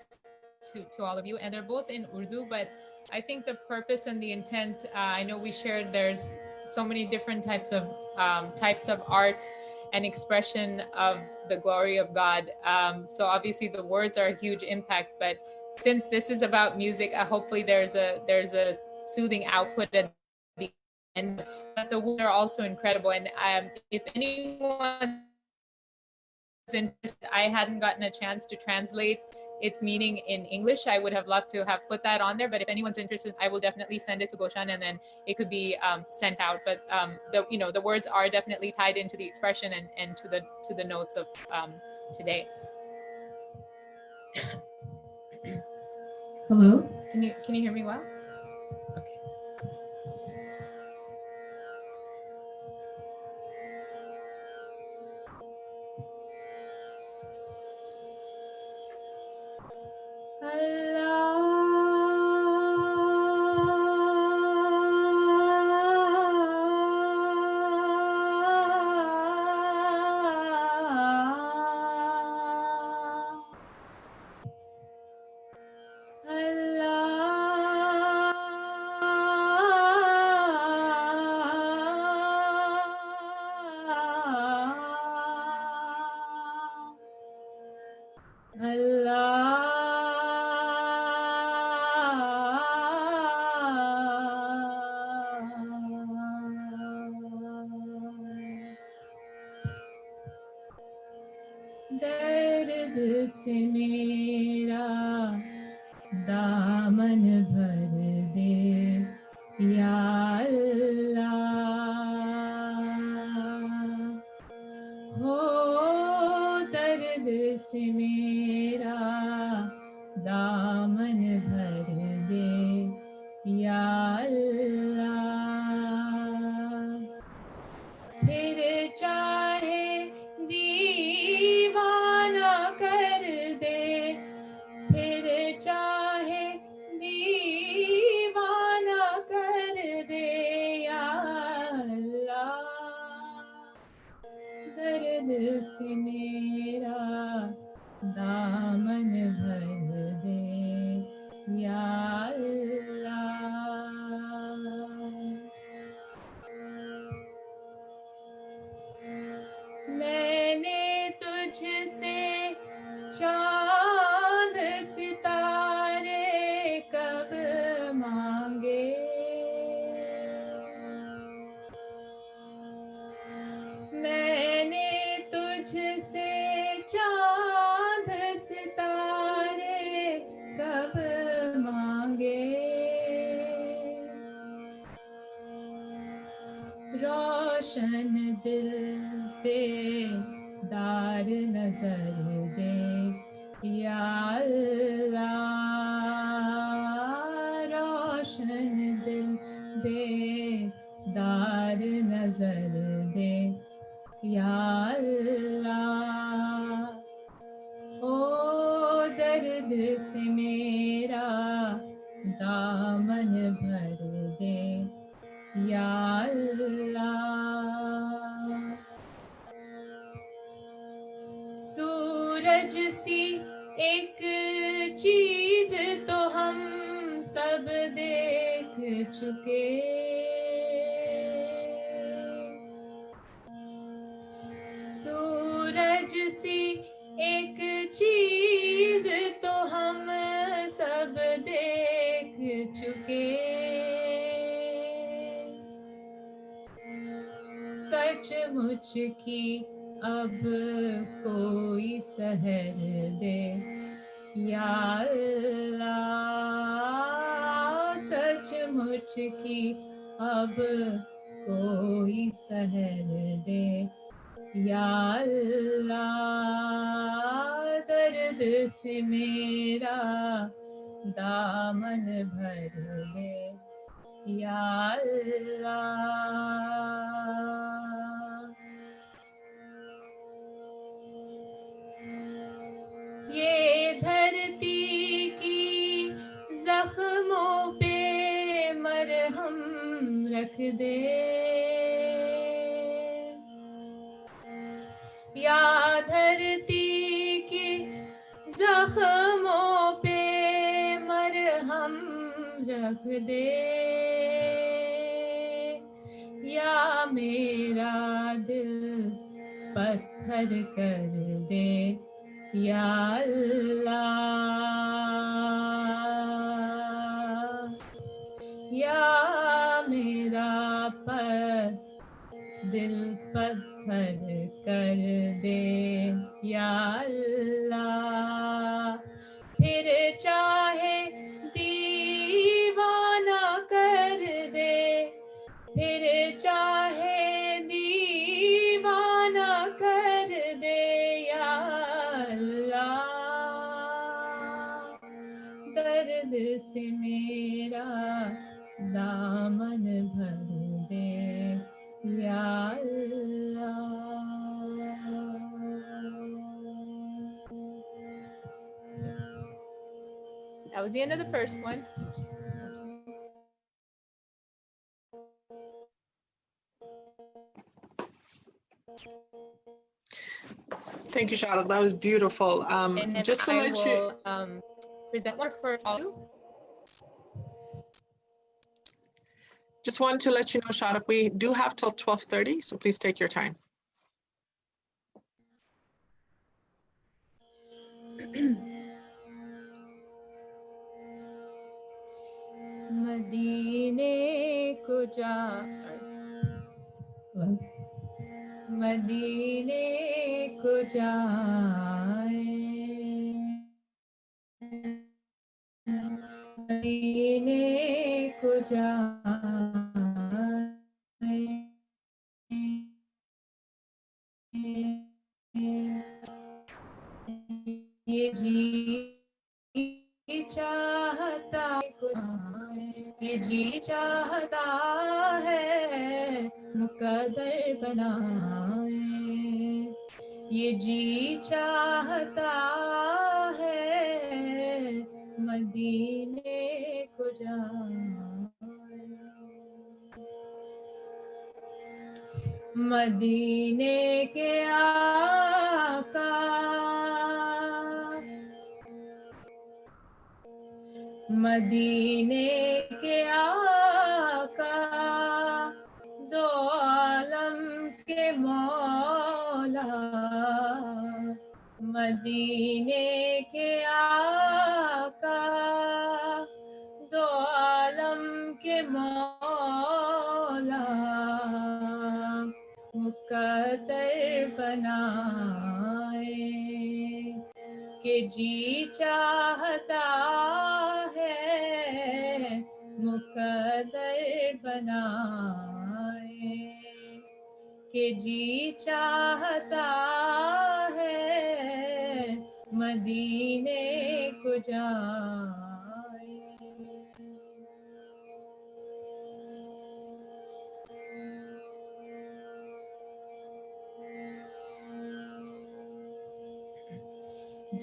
to all of you, and they're both in Urdu, but I think the purpose and the intent, I know we shared there's so many different types of art and expression of the glory of God. So obviously the words are a huge impact, but since this is about music, hopefully there's a soothing output at the end. But the words are also incredible, and if anyone's interested, I hadn't gotten a chance to translate its meaning in English. I would have loved to have put that on there, but if anyone's interested, I will definitely send it to Goshan, and then it could be sent out. But the words are definitely tied into the expression and to the notes of today. Hello? Can you hear me well? Okay. درد سے میرا دامن بھر دے یا اللہ، ہو درد سے میرا دامن بھر دے یا اللہ، پھر چاہے دیوانہ کر دے، پھر چاہے دیوانہ کر دے یا اللہ، درد سے میرا دامن بھر دے یا اللہ، میں نے تجھ سے چاند ستارے کب مانگے، میں نے تجھ سے چاند ستارے کب مانگے، روشن دل پہ دار نظر دے یا اللہ، روشن دل پہ دار نظر دے یا اللہ، او درد سے میرا دامن بھر دے یا اللہ، سورج سی ایک چیز تو ہم سب دیکھ چکے، سورج سی ایک چیز تو ہم سب دیکھ چکے، سچ مچ کی اب کوئی سحر دے یا اللہ، سچ مچ کی اب کوئی سحر دے یا اللہ، درد سے میرا دامن بھر دے یا اللہ، یہ دھرتی کی زخموں پہ مرہم رکھ دے، یا دھرتی کی زخموں پہ مرہم رکھ دے، یا میرا دل پتھر کر دے یا اللہ، یا میرا دل پتھر کر دے یا اللہ، پھر چاہے دیوانہ کر دے، پھر چاہے دیوانہ کر دے یا اللہ، درد سے میرا دامن بھر دے یا اللہ۔ That was the end of the first one. Thank you, Shadak. That was beautiful. And then Just to I let will you present more for all you. just wanted to let you know, Shadak, we do have till 12:30, so please take your time. مدینے کو مدینے کو جائیں مدینے کو جائیں یہ جی چاہتا یہ جی چاہتا ہے مقدر بنائے یہ جی چاہتا ہے مدینے کو جائیں مدینے کے آقا مدینے کے آقا دو عالم کے مولا مدینے کے آقا دو عالم کے مولا مقدر بنائے کہ جی چاہتا ہے مقدر بنائے کہ جی چاہتا ہے مدینے کو جائے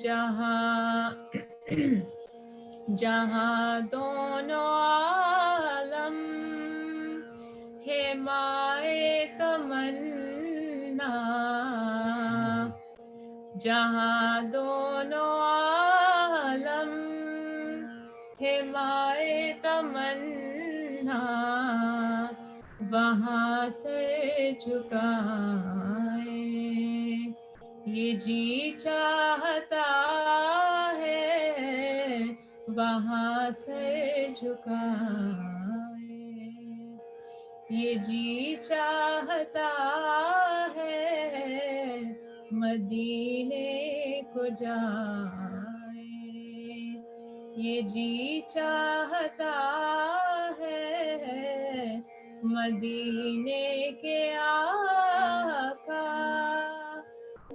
جہاں جہاں دونوں عالم ہے مائے تمنا جہاں دونوں عالم ہے مائے تمنا وہاں سے جھکائے یہ جی چاہتا ہے وہاں سے جھکائے یہ جی چاہتا ہے مدینے کو جائے یہ جی چاہتا ہے مدینے کے آقا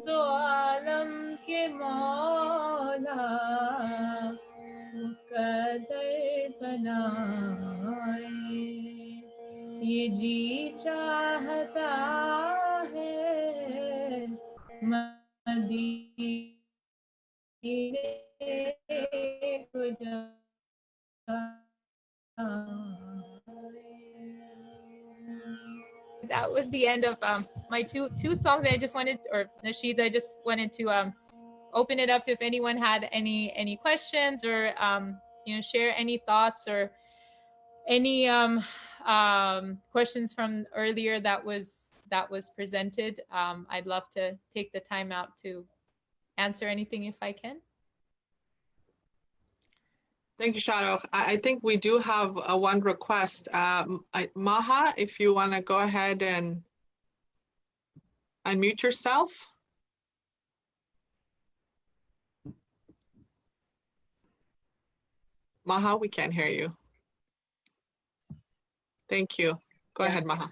دو عالم کے مولا مقدر بنائے یہ جی چاہتا ہے مدینے کو جائے That was the end of my two songs. I just wanted, or Nasheeds, I just wanted to open it up to if anyone had any questions or share any thoughts or any questions from earlier that was presented. I'd love to take the time out to answer anything if I can. Thank you, Shadow. I think we do have one request. Maha, if you want to go ahead and unmute yourself. Maha, we can't hear you. Thank you. Go ahead, Maha.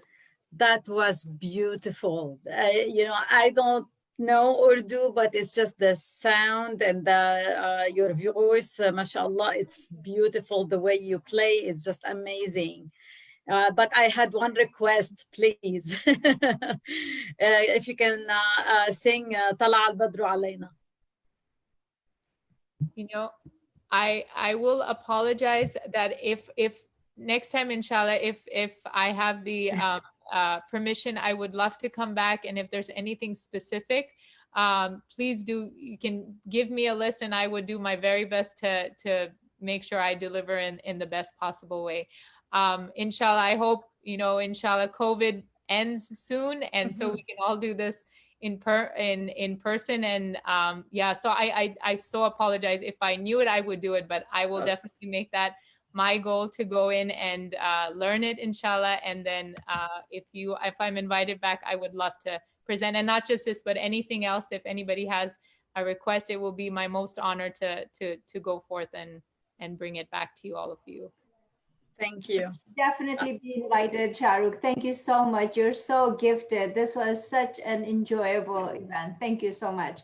That was beautiful. I don't know Urdu, but it's just the sound and your voice, mashallah, it's beautiful. The way you play is just amazing. But I had one request, please. If you can sing Tala al-Badru alayna. I will apologize that if next time, inshallah, if I have the permission, I would love to come back. And if there's anything specific, please do, you can give me a list and I would do my very best to make sure I deliver in the best possible way. Inshallah, I hope, inshallah, COVID ends soon. And so we can all do this in person. And so I so apologize. If I knew it, I would do it, but I will definitely make that my goal to go in and learn it, inshallah. And then if I'm invited back, I would love to present, and not just this, but anything else. If anybody has a request, it will be my most honor to go forth and bring it back to you, all of you. Thank you. Definitely be invited, Shahrukh. Thank you so much. You're so gifted. This was such an enjoyable event. Thank you so much.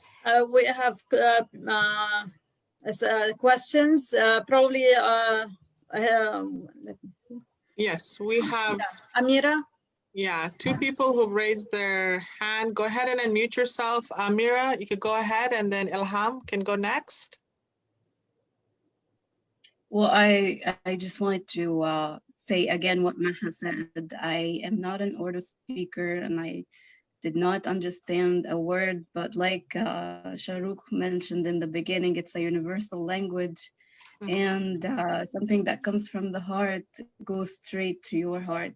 We have questions. Probably. Let me see. Yes, we have, Amira. yeah, 2 people who've raised their hand. Go ahead and unmute yourself. Amira, you could go ahead, and then Ilham can go next. Well, I just wanted to say again what Maha said. I am not an Urdu speaker and I did not understand a word, but like Shahrukh mentioned in the beginning, it's a universal language and something that comes from the heart goes straight to your heart.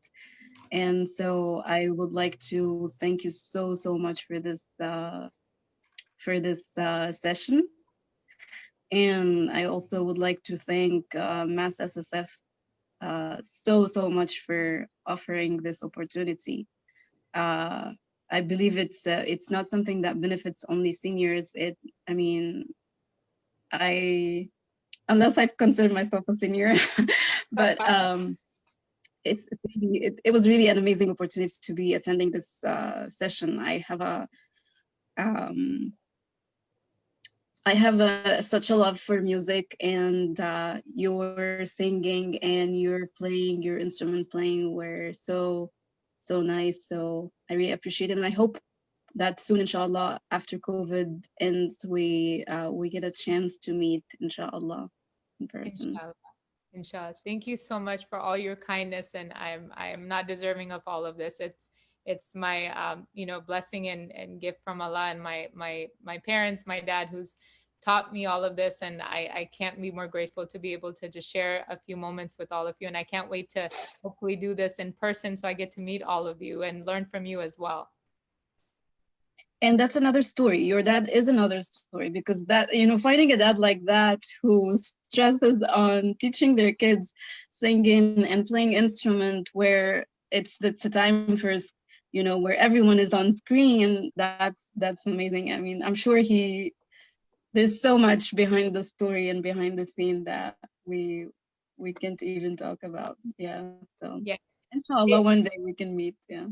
And so I would like to thank you so much for this session. And I also would like to thank MAS-SSF so much for offering this opportunity. I believe it's not something that benefits only seniors. Unless I've considered myself a senior, but it was really an amazing opportunity to be attending this session. I have such a love for music, and your singing and your playing, your instrument playing were so nice. So I really appreciate it, and I hope that soon, inshallah, after COVID ends, we get a chance to meet, inshallah, in person. Inshallah. Inshallah. Thank you so much for all your kindness, and I am not deserving of all of this. It's my blessing and gift from Allah, and my parents, my dad, who's taught me all of this, and I can't be more grateful to be able to just share a few moments with all of you, and I can't wait to hopefully do this in person so I get to meet all of you and learn from you as well. And that's another story. Your dad is another story, because that, finding a dad like that who stresses on teaching their kids singing and playing instrument where it's a time for, where everyone is on screen, that's amazing. I mean, I'm sure there's so much behind the story and behind the scene that we can't even talk about. Yeah. So yeah, inshallah, one day we can meet. Yeah.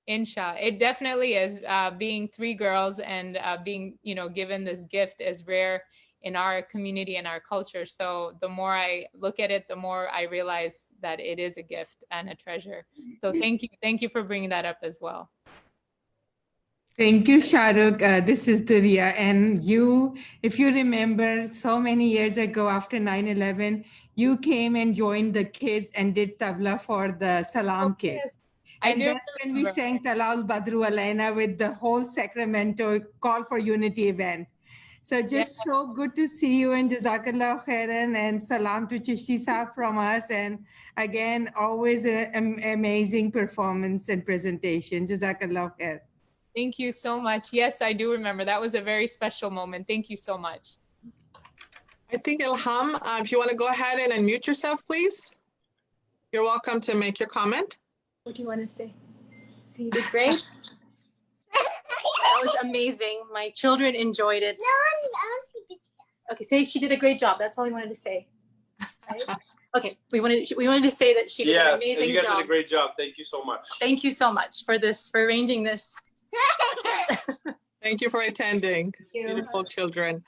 Inshallah, it definitely is. Being 3 girls and being, given this gift is rare in our community and our culture. So the more I look at it, the more I realize that it is a gift and a treasure. So thank you for bringing that up as well. Thank you, Shahrukh. This is Duria. And if you remember, so many years ago after 9/11, you came and joined the kids and did tabla for the Salam kids. Yes. And that's when we sang Talal Badru Alaina with the whole Sacramento Call for Unity event. So just so good to see you, and Jazakallah khairan, and salam to Chishti Saab from us. And again, always an amazing performance and presentation. Jazakallah khair. Thank you so much. Yes, I do remember. That was a very special moment. Thank you so much. I think Ilham, if you want to go ahead and unmute yourself, please. You're welcome to make your comment. What do you want to say? So you did great. That was amazing. My children enjoyed it. Okay, say she did a great job. That's all we wanted to say. Right? Okay, we wanted to say that she did an amazing job. You guys did a great job. Thank you so much. Thank you so much for arranging this. Thank you for attending. Beautiful children.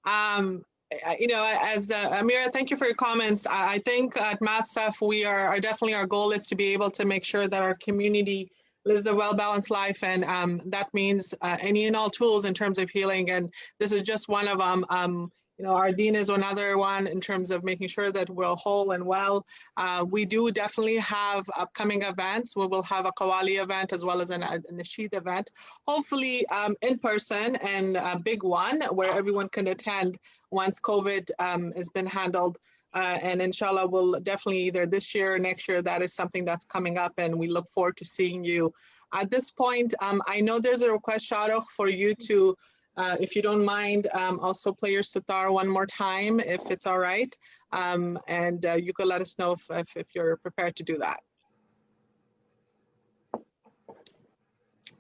As Amira, thank you for your comments. I think at MAS-SSF, our goal is to be able to make sure that our community lives a well-balanced life, and that means any and all tools in terms of healing, and this is just one of them. Our deen is another one in terms of making sure that we're whole and well. We do definitely have upcoming events. We will have a Qawwali event as well as a Nasheed event, hopefully in person, and a big one where everyone can attend once COVID has been handled. And inshallah, we'll definitely either this year or next year, that is something that's coming up, and we look forward to seeing you. At this point, I know there's a request, Shahrukh, for you to, if you don't mind, also play your sitar one more time, if it's all right. And you could let us know if you're prepared to do that.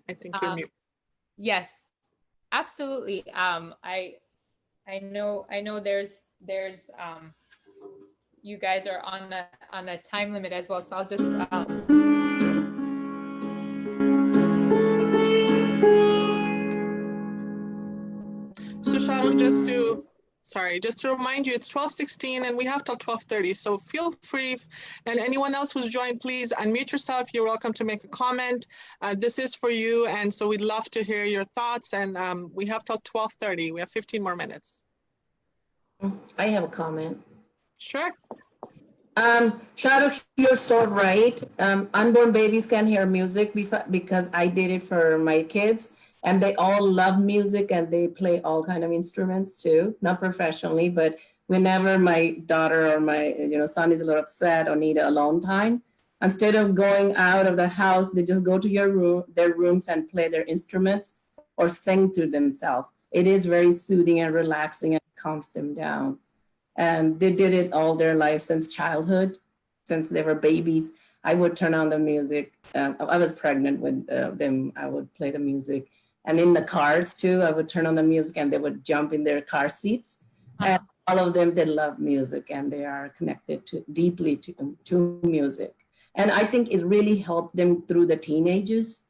I think you're mute. Yes, absolutely. I know there's you guys are on a time limit as well, so I'll just So Shahrukh, just to remind you, it's 12:16 and we have till 12:30. So feel free, and anyone else who's joined, please unmute yourself. You're welcome to make a comment. This is for you, and so we'd love to hear your thoughts. And we have till 12:30. We have 15 more minutes. I have a comment. Sure. Shadow, you're so right. Unborn babies can hear music because I did it for my kids, and they all love music and they play all kind of instruments too, not professionally, but whenever my daughter or my son is a little upset or need alone time, instead of going out of the house, they just go to their rooms and play their instruments or sing to themselves. It is very soothing and relaxing and calms them down. And they did it all their life since childhood, since they were babies. I would turn on the music. I was pregnant with them. I would play the music. And in the cars too, I would turn on the music and they would jump in their car seats. And all of them, they love music and they are connected deeply to music. And I think it really helped them through the teenagers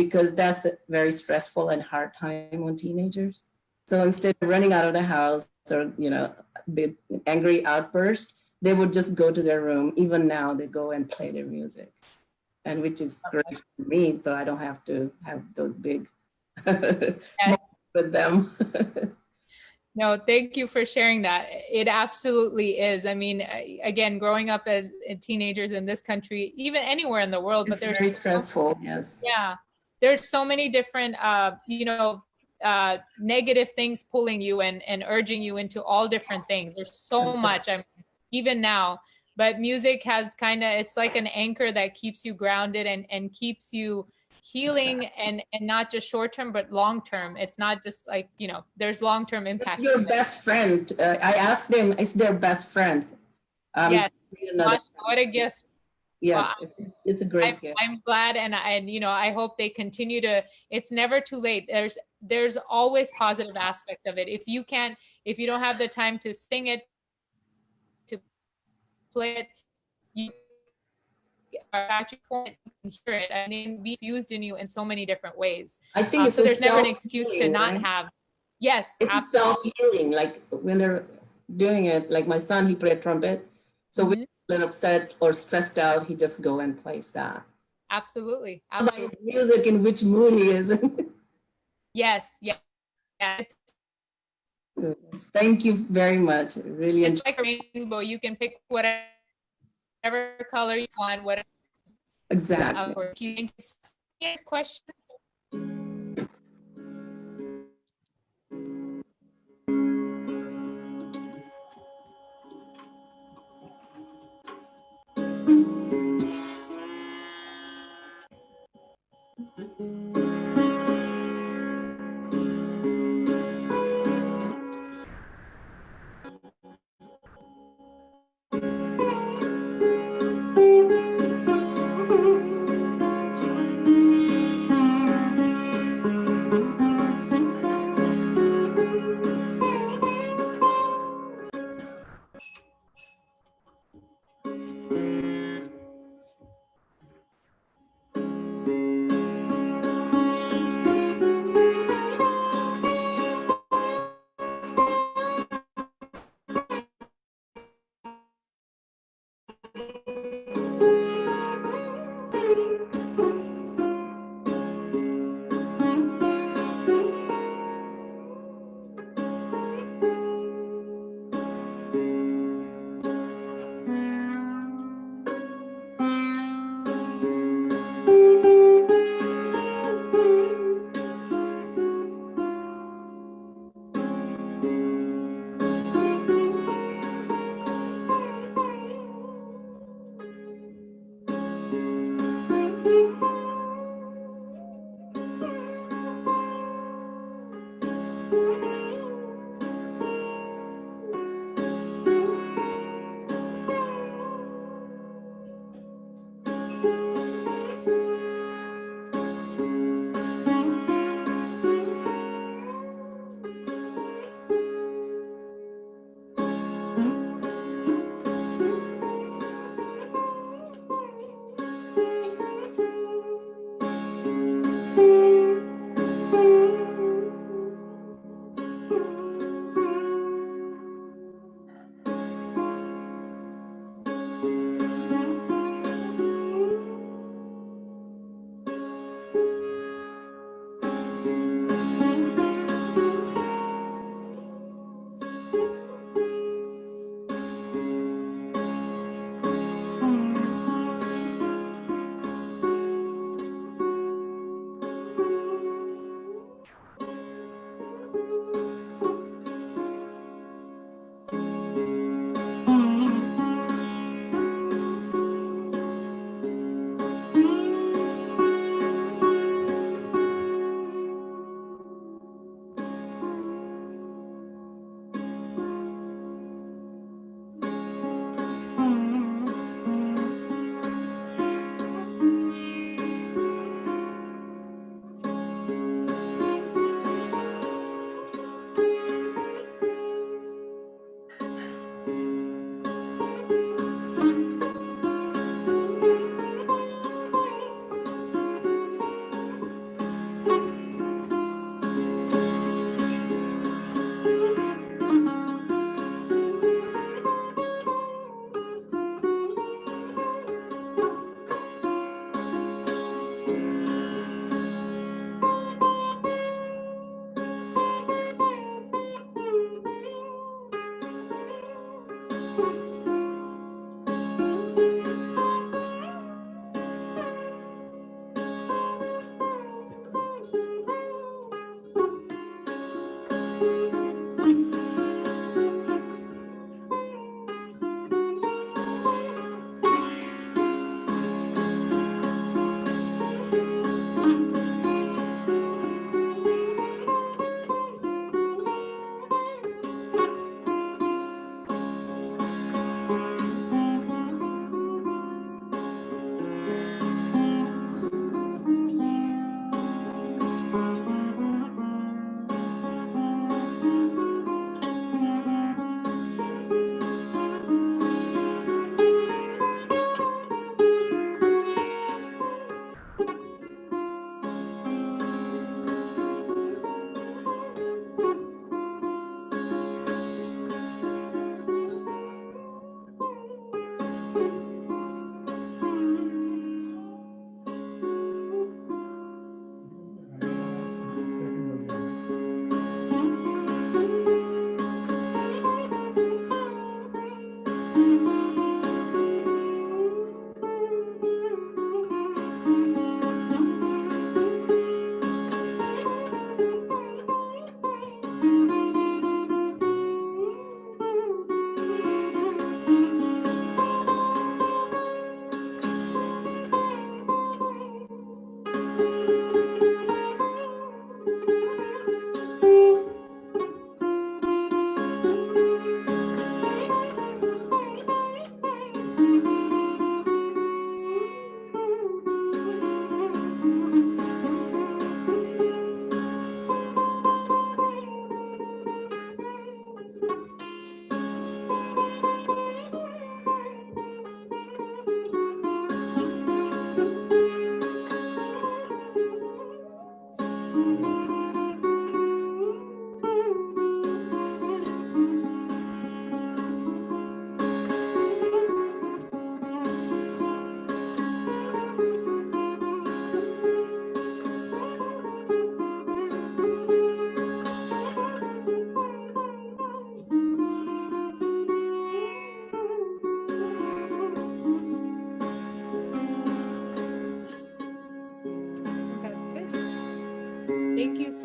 because that's a very stressful and hard time on teenagers. So instead of running out of the house or, big angry outburst, they would just go to their room. Even now they go and play their music, and which is great for me. So I don't have to have those big moments with them. No, thank you for sharing that. It absolutely is. I mean, again, growing up as teenagers in this country, even anywhere in the world, but there's very stressful. Yes. Yeah, there's so many different, negative things pulling you and urging you into all different things. There's so much. Even now, but music has it's like an anchor that keeps you grounded and keeps you healing and not just short term but long term. It's not just like there's long term impact. It's your best friend. I asked them, it's their best friend. Yes, what a gift. Yes, well, it's a great gift. I'm glad, and I hope they continue to. It's never too late. There's always positive aspects of it. If you don't have the time to sing it, to play it, you are actually you can hear it, and it can be fused in you in so many different ways. I think so there's never an excuse to not have. Yes, it's absolutely. self-healing. Like when they're doing it, like my son, he played trumpet. So when he's a little upset or stressed out, he just go and plays that. Absolutely. Music in which mood he is. Yes. Thank you very much. Really, it's like a rainbow. You can pick whatever color you want. Whatever. Exactly. Question.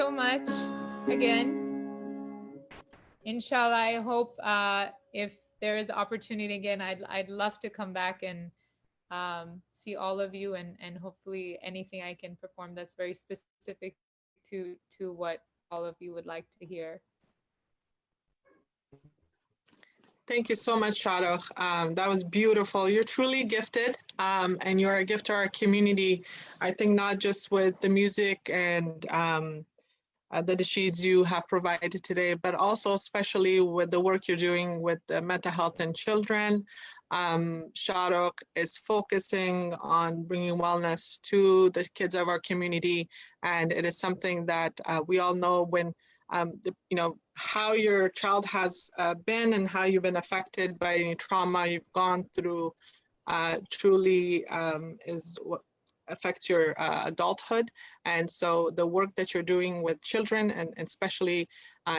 so much again. Inshallah, I hope if there is opportunity again, I'd love to come back and see all of you, and hopefully anything I can perform that's very specific to what all of you would like to hear. Thank you so much, Shahrukh. That was beautiful. You're truly gifted, and you're a gift to our community. I think not just with the music and the nasheeds you have provided today, but also especially with the work you're doing with the mental health in children. Shahrukh is focusing on bringing wellness to the kids of our community, and it is something that we all know when how your child has been and how you've been affected by any trauma you've gone through truly is what affects your adulthood. And so the work that you're doing with children and especially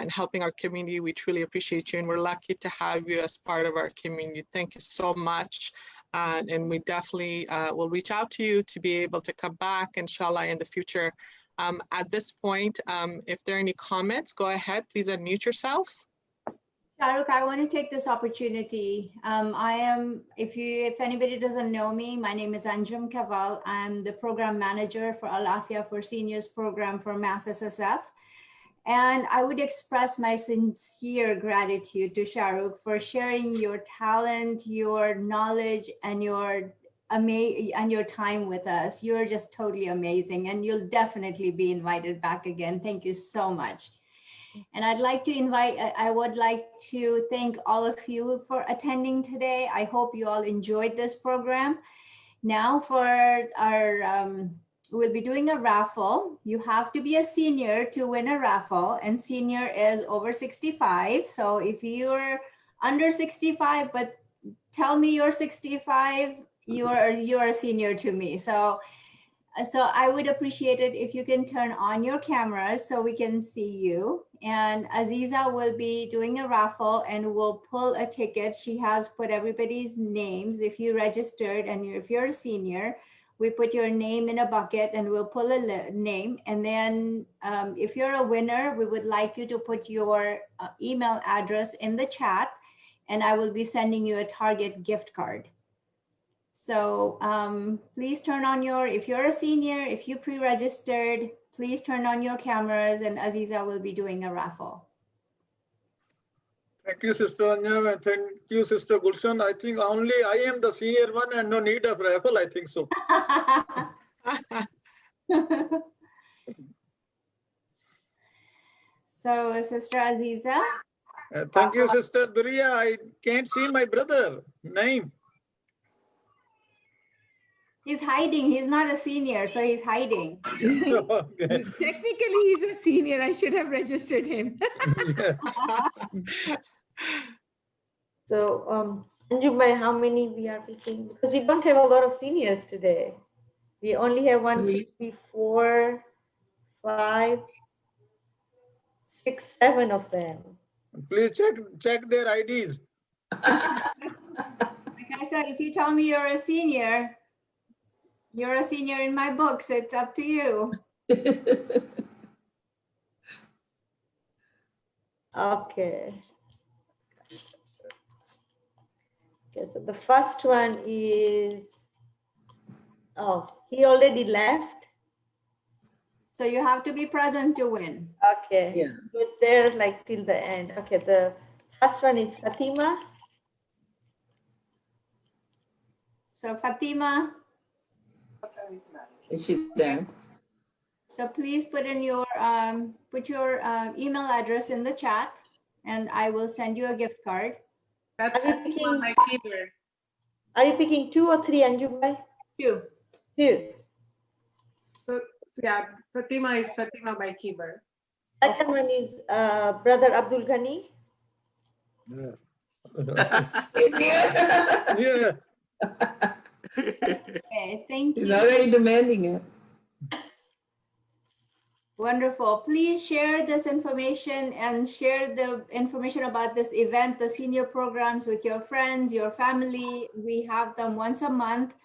in helping our community, we truly appreciate you, and we're lucky to have you as part of our community. Thank you so much. And we definitely will reach out to you to be able to come back, inshallah, in the future. At this point, if there are any comments, go ahead, please unmute yourself. Shahrukh, I want to take this opportunity. If anybody doesn't know me, my name is Anjum Kaval. I'm the program manager for Al Afia for Seniors program for MAS-SSF. And I would express my sincere gratitude to Shahrukh for sharing your talent, your knowledge, and your time with us. You're just totally amazing, and you'll definitely be invited back again. Thank you so much. And I would like to thank all of you for attending today. I hope you all enjoyed this program. Now for our, we'll be doing a raffle. You have to be a senior to win a raffle, and senior is over 65. So if you're under 65, but tell me you're 65, you're a senior to me. So I would appreciate it if you can turn on your cameras so we can see you. And Aziza will be doing a raffle and we'll pull a ticket. She has put everybody's names. If you registered and if you're a senior, we put your name in a bucket and we'll pull a name. And then if you're a winner, we would like you to put your email address in the chat, and I will be sending you a Target gift card. So please turn on if you're a senior, if you pre-registered, please turn on your cameras, and Aziza will be doing a raffle. Thank you, Sister Anya, and thank you, Sister Gulshan. I think only I am the senior one and no need of raffle, I think so. So, Sister Aziza. Thank you, Sister Duriya. I can't see my brother name. He's hiding. He's not a senior, so he's hiding. Okay. Technically, he's a senior. I should have registered him. So, Anju, by how many we are picking? Because we don't have a lot of seniors today. We only have 1, 2, 3, 4, 5, 6, 7 of them. Please check their IDs. Like I said, if you tell me you're a senior in my books. It's up to you. Okay. Okay, so the first one is, oh, he already left. So you have to be present to win. Okay. Yeah. He was there like till the end. Okay, the first one is Fatima. So Fatima. Is she there? So please put in your email address in the chat, and I will send you a gift card. That's my keyboard. Are you picking 2 or 3, Anju? 2. 2. So, yeah, Fatima is Fatima by keyboard. Second one is Brother Abdul Ghani. Yeah. Yeah. Okay, thank you. He's already demanding it. Wonderful. Please share this information and share the information about this event, the senior programs, with your friends, your family. We have them once a month.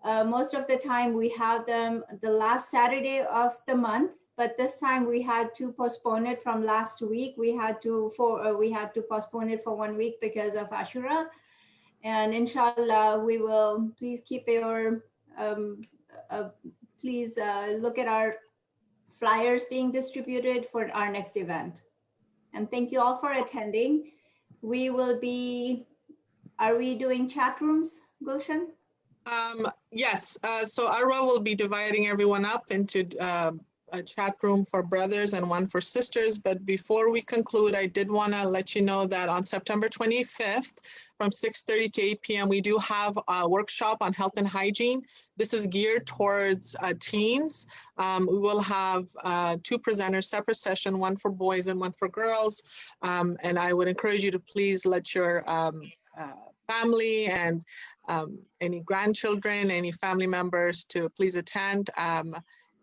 Most of the time we have them the last Saturday of the month. but this time we had to postpone it from last week. We had to postpone it for 1 week because of Ashura. And inshallah, we will please keep your, please look at our flyers being distributed for our next event. And thank you all for attending. We will be, are we doing chat rooms, Gulshan? Yes, so Arwa will be dividing everyone up into a chat room for brothers and one for sisters. But before we conclude, I did want to let you know that on September 25th, from 6:30 to 8 p.m., we do have a workshop on health and hygiene. This is geared towards teens. We will have two presenters, separate session, one for boys and one for girls. And I would encourage you to please let your family and any grandchildren, any family members to please attend.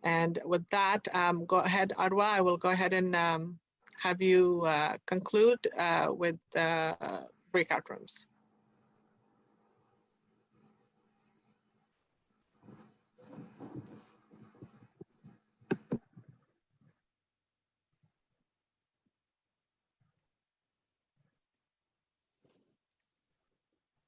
And with that, go ahead, Arwa, I will go ahead and have you conclude with breakout rooms.